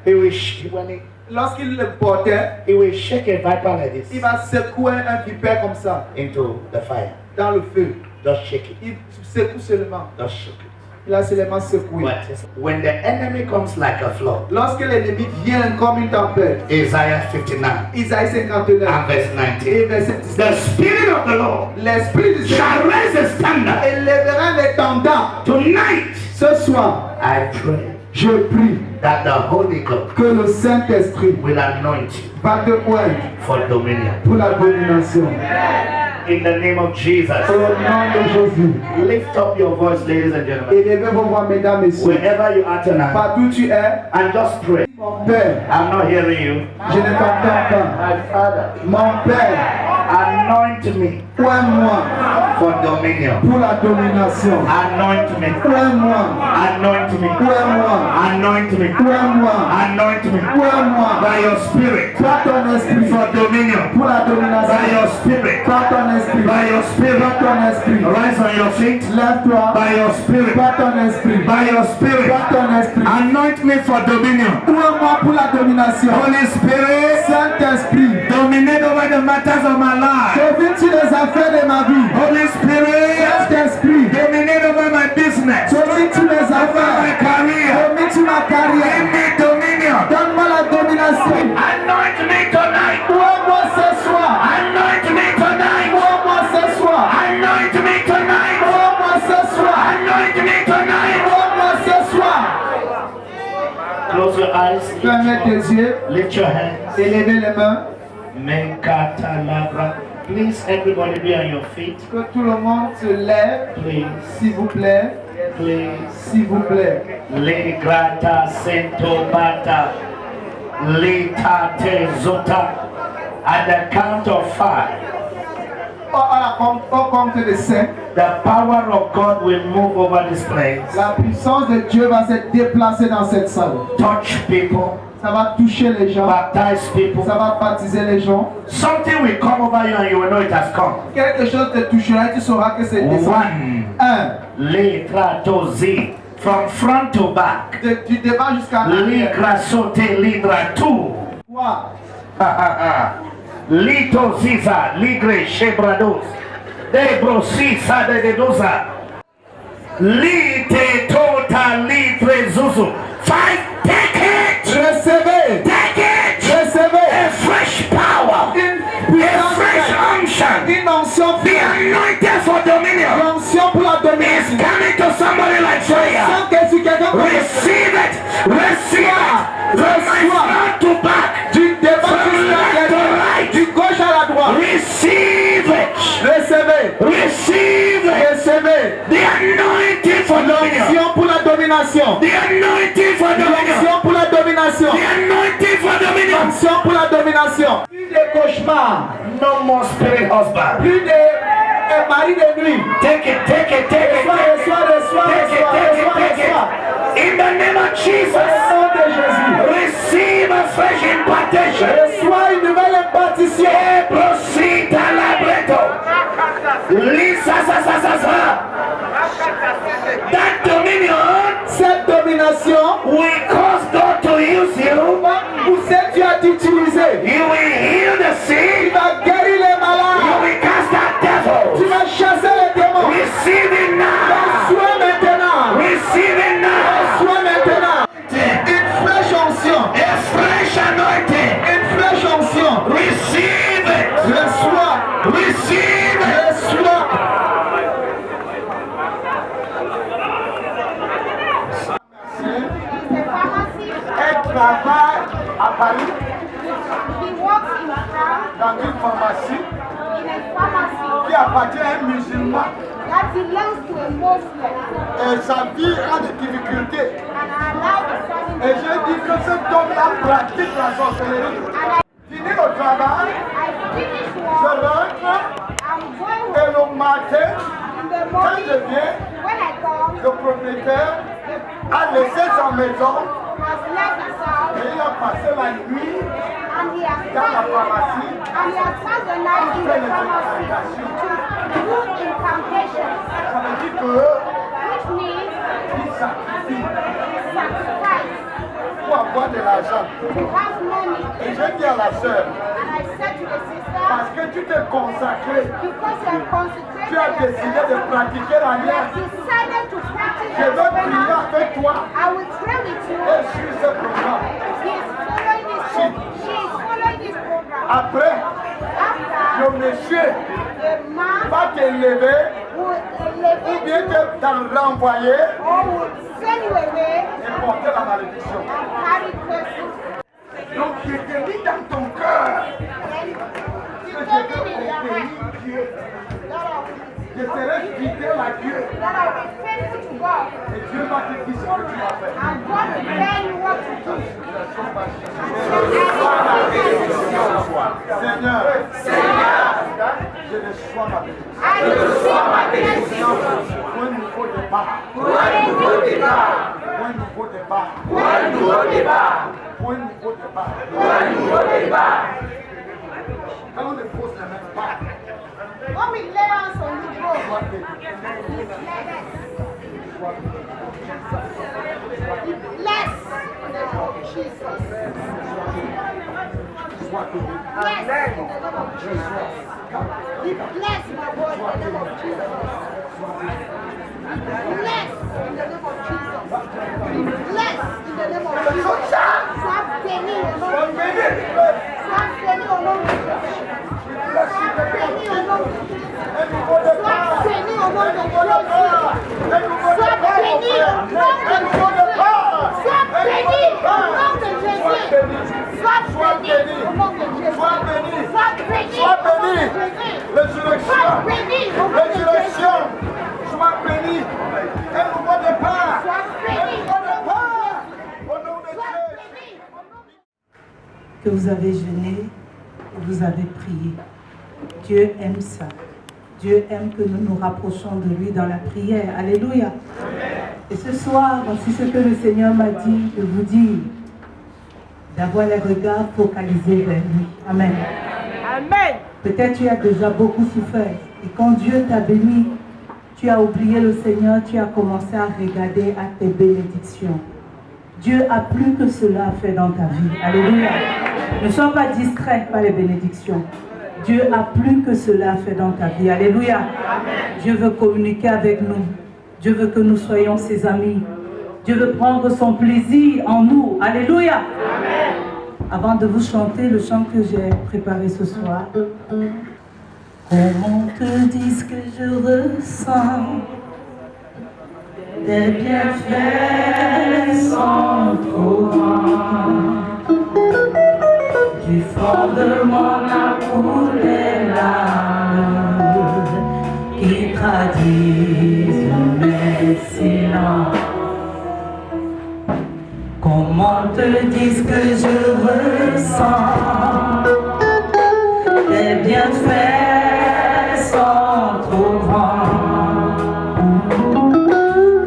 lorsqu'il le portait, he will shake a viper like il this va secouer un vipère comme ça into the fire. dans le feu. Just shake it. Il secoue seulement. Just shake it. Il a seulement secoué. But when the enemy comes like a flood, Lorsque l'ennemi vient comme une tempête, Isaiah 59 Isaïe 59 and verse et 19. verset The 19, Spirit of the Lord l'Esprit du shall Seigneur raise a standard. élèvera l'étendard. Tonight, Ce soir, I pray je prie that the Holy Ghost que le Saint-Esprit will anoint you va te oindre for dominion. pour la domination. In the name of Jesus. Au nom de Jésus. Lift up your voice, ladies and gentlemen. Élevez vos voix, mesdames, messieurs. Wherever you are tonight, Partout où tu es, and just pray. mon Père, I'm not hearing you. je ne t'entends pas. My Father, Mon Père, anoint me Oins-moi for dominion. pour la domination. Anoint me. Oins-moi. Anoint me. Oins-moi. Anoint me. Oins-moi. Anoint me. Oins-moi. By your spirit. Par ton esprit. For dominion. Pour la domination. By your spirit. Par ton esprit. By your spirit. Par ton esprit. Rise on your feet. Lève-toi. By your spirit. Par ton esprit. By your spirit. Par ton esprit. Anoint me for dominion. Oins-moi pour la domination. Holy Spirit. Saint-Esprit. Dominate over the matters of my life. Domine sur les affaires de ma vie. Holy Spirit. Saint-Esprit. Dominate over my business. Domine sur les Over my affaires. career. Domine sur ma Give carrière. me dominion. Donne-moi la domination. Anoint me tonight. Oins-moi ce soir. Anoint me tonight. Oins-moi ce soir. Anoint me tonight. Oins-moi ce soir. Anoint me tonight. Oins-moi ce soir. Close your eyes. Fermez tes yeux. Lift your hands. Élevez les mains. Menkatalabra. Please, everybody be on your feet. Que tout le monde se lève. Please. S'il vous plaît. Please. S'il vous plaît. Legrata sentobata. Litate zota. At the count of 5. Au compte de 5. The power of God will move over this place. La puissance de Dieu va se déplacer dans cette salle. Touch people. Ça va toucher les gens. Baptize people. Ça va baptiser les gens. Something will come over you and you will know it has come. Quelque chose te touchera et tu sauras que c'est descendu. 1. Letratozi. From front to back. Du devant jusqu'à l'arrière. Ligra sote lidra 2. 3. Lito ziza ligre shebrados. Debro sisa de dedosa. Lite tota litre zuzu. 5. Take it. Recevez. Take it. Recevez. A fresh power. A fresh unction. Une onction. Be anointed for dominion. L'onction pour la It's domination. coming to somebody like prayer. Sans que si quelqu'un Receive it. Receive it. From my front to back. du devant From jusqu'à left to l'arrière. right. Du gauche à la droite. Receive it. Recevez. Receive it. Recevez. The anointing for dominion. L'onction pour la domination. The anointing for dominion. L'onction pour la domination. The anointing for dominion. L'onction pour la domination. Plus de cauchemars. No more spirit husband. Plus de mari de nuit. Take it, take it, take it. Reçois, reçois, Take it, reçois, take it, reçois, take reçois. it. In the name of Au Jesus. nom de Jésus. Receive a fresh impartation. Reçois une nouvelle impartition. Proceed à la breto. Lisa sa sa sa sa. That dominion Cette domination, will cause God to use you. pour ce Dieu a utilisé. You will heal the Il sick. va guérir les You malades. will cast out Tu devils. vas chasser les démons. Receive it now. Sois maintenant. Receive it now. Sois maintenant. Une fraîche onction. A fresh anointing. Une fraîche onction. Receive it. Reçois. Receive it. Reçois. Elle travaille à Paris He works in town dans une pharmacie in a pharmacy qui appartient à un musulman. that belongs to a Muslim, Et sa vie a des difficultés. and her life is serving Et je dis que cet homme-là pratique la sorcellerie. And Fini au travail, I finish je work, rentre I'm going et home le matin, in the quand morning. je viens, When I come, le propriétaire a laissé sa maison has left his house et il a passé la nuit and he has dans la pharmacie. passed the night in the pharmacy to do incantations, Ça veut dire which means qu'il sacrifie sacrifice pour avoir de l'argent. to have money. Et j'ai dit à la sœur, And I said to the sister, parce que tu t'es consacré, because you are consecrated tu as décidé de pratiquer you have l'alliance. decided to practice Je your veux prier covenant. avec toi I will pray with you. et sur ce programme. He is following this she is following this program. Après, After le monsieur a man va te lever will ou elevate bien you te t'en renvoyer or will send you away et porter la malédiction. and carry curses. Donc je te dis dans ton cœur Then que je determine vais in your obéir heart Dieu. that Je serai fidèle à Dieu. I'll be faithful to God Et Dieu va te dire ce que tu vas faire. and God will tell you what to do. Seigneur, je reçois reçois ma bénédiction. I receive my blessing. Pour un nouveau départ. Pour un nouveau départ. Pour un nouveau départ. Pour un nouveau départ. Pour un nouveau départ. Pour un nouveau départ. Quand on dépose les mains, pas. When we lay hands on you, bro, Sois béni. bless in the name of Jesus. Sois béni. Bless in the name of Jesus. Be blessed, my boy, in the name of Jesus. Be blessed in the name of Jesus. Be blessed in the name of Jesus. Sois béni au nom Sois de béni. Jésus. Sois béni au nom de Jésus. Sois béni au nom de Jésus. Un nouveau Sois départ. béni au nom de Un nouveau Jésus. départ. Un nouveau Sois départ, mon béni frère. au nom de Un nouveau Jésus. départ. Sois Un béni nouveau au départ. nom de Sois Jésus. béni. Sois Sois béni béni. au nom de Jésus. Sois béni. Sois béni Sois au nom de béni. Jésus. Résurrection. Sois béni au nom de Résurrection. Jésus. Sois béni. Un nouveau départ. Sois béni Un au nouveau nom de départ. Jésus. Au nom de Sois Dieu. béni au nom de que vous avez jeûné, que vous avez prié. Dieu aime ça. Dieu aime que nous nous rapprochons de lui dans la prière. Alléluia. Et ce soir, voici ce que le Seigneur m'a dit de vous dire. D'avoir les regards focalisés vers lui. Amen. Amen. Peut-être tu as déjà beaucoup souffert. Et quand Dieu t'a béni, tu as oublié le Seigneur, tu as commencé à regarder à tes bénédictions. Dieu a plus que cela à faire dans ta vie. Alléluia. Ne sois pas distrait par les bénédictions. Dieu a plus que cela à faire dans ta vie. Alléluia. Dieu veut communiquer avec nous. Dieu veut que nous soyons ses amis. Dieu veut prendre son plaisir en nous. Alléluia. Avant de vous chanter le chant que j'ai préparé ce soir. Comment te dire que je ressens des bienfaits sans trop grands. Du fond de mon âme coulent les larmes qui traduisent mes silences. Comment te dire que je ressens des bienfaits sans trop grands.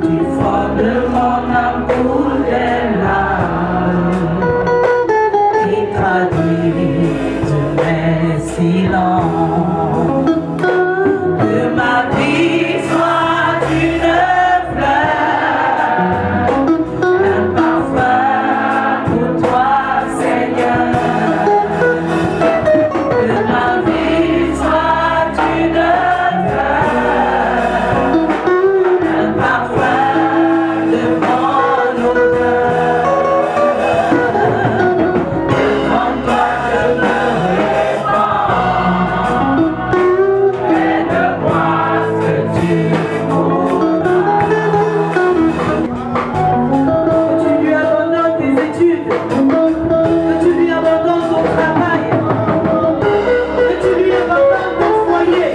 Du fond de mon âme coulent les larmes qui traduisent mes silences. Que ma vie soit une fleur, un parfum pour toi, Seigneur. Que ma vie soit une fleur, un parfum de bonne odeur. Devant toi je me répands, fais de moi ce que tu voudras. Que tu lui abandonnes tes études, que tu lui abandonnes ton travail, que tu lui abandonnes ton foyer.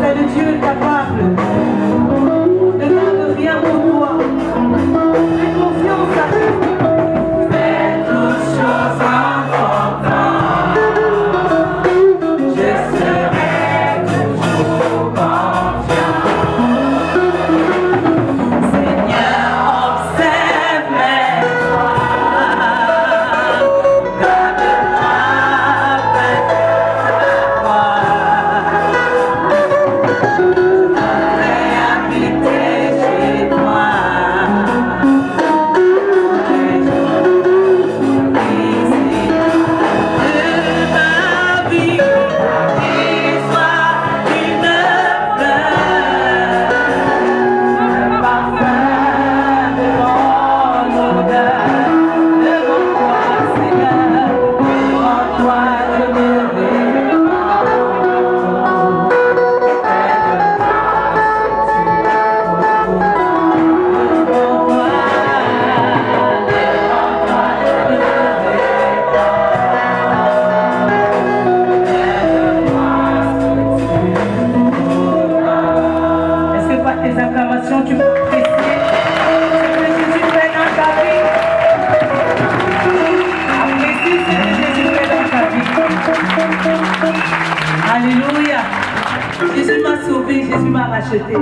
C'est le Dieu capable. Ne garde rien pour toi. Fais confiance à lui. Fais toutes choses en ton temps. Je serai toujours confiant. Seigneur, observe mes pas. Garde-moi près de ta croix. Voudrais habiter chez toi. Ici, de ma vie, qu'il soit une fleur, un parfum de bonne odeur. Devant toi, Seigneur, devant toi je me répands. Est-ce que par tes acclamations tu peux apprécier ce que Jésus fait dans ta vie? Apprécie ce que Jésus fait dans ta vie. Alléluia. Jésus m'a racheté.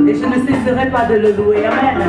Et je ne cesserai pas de le louer. Amen.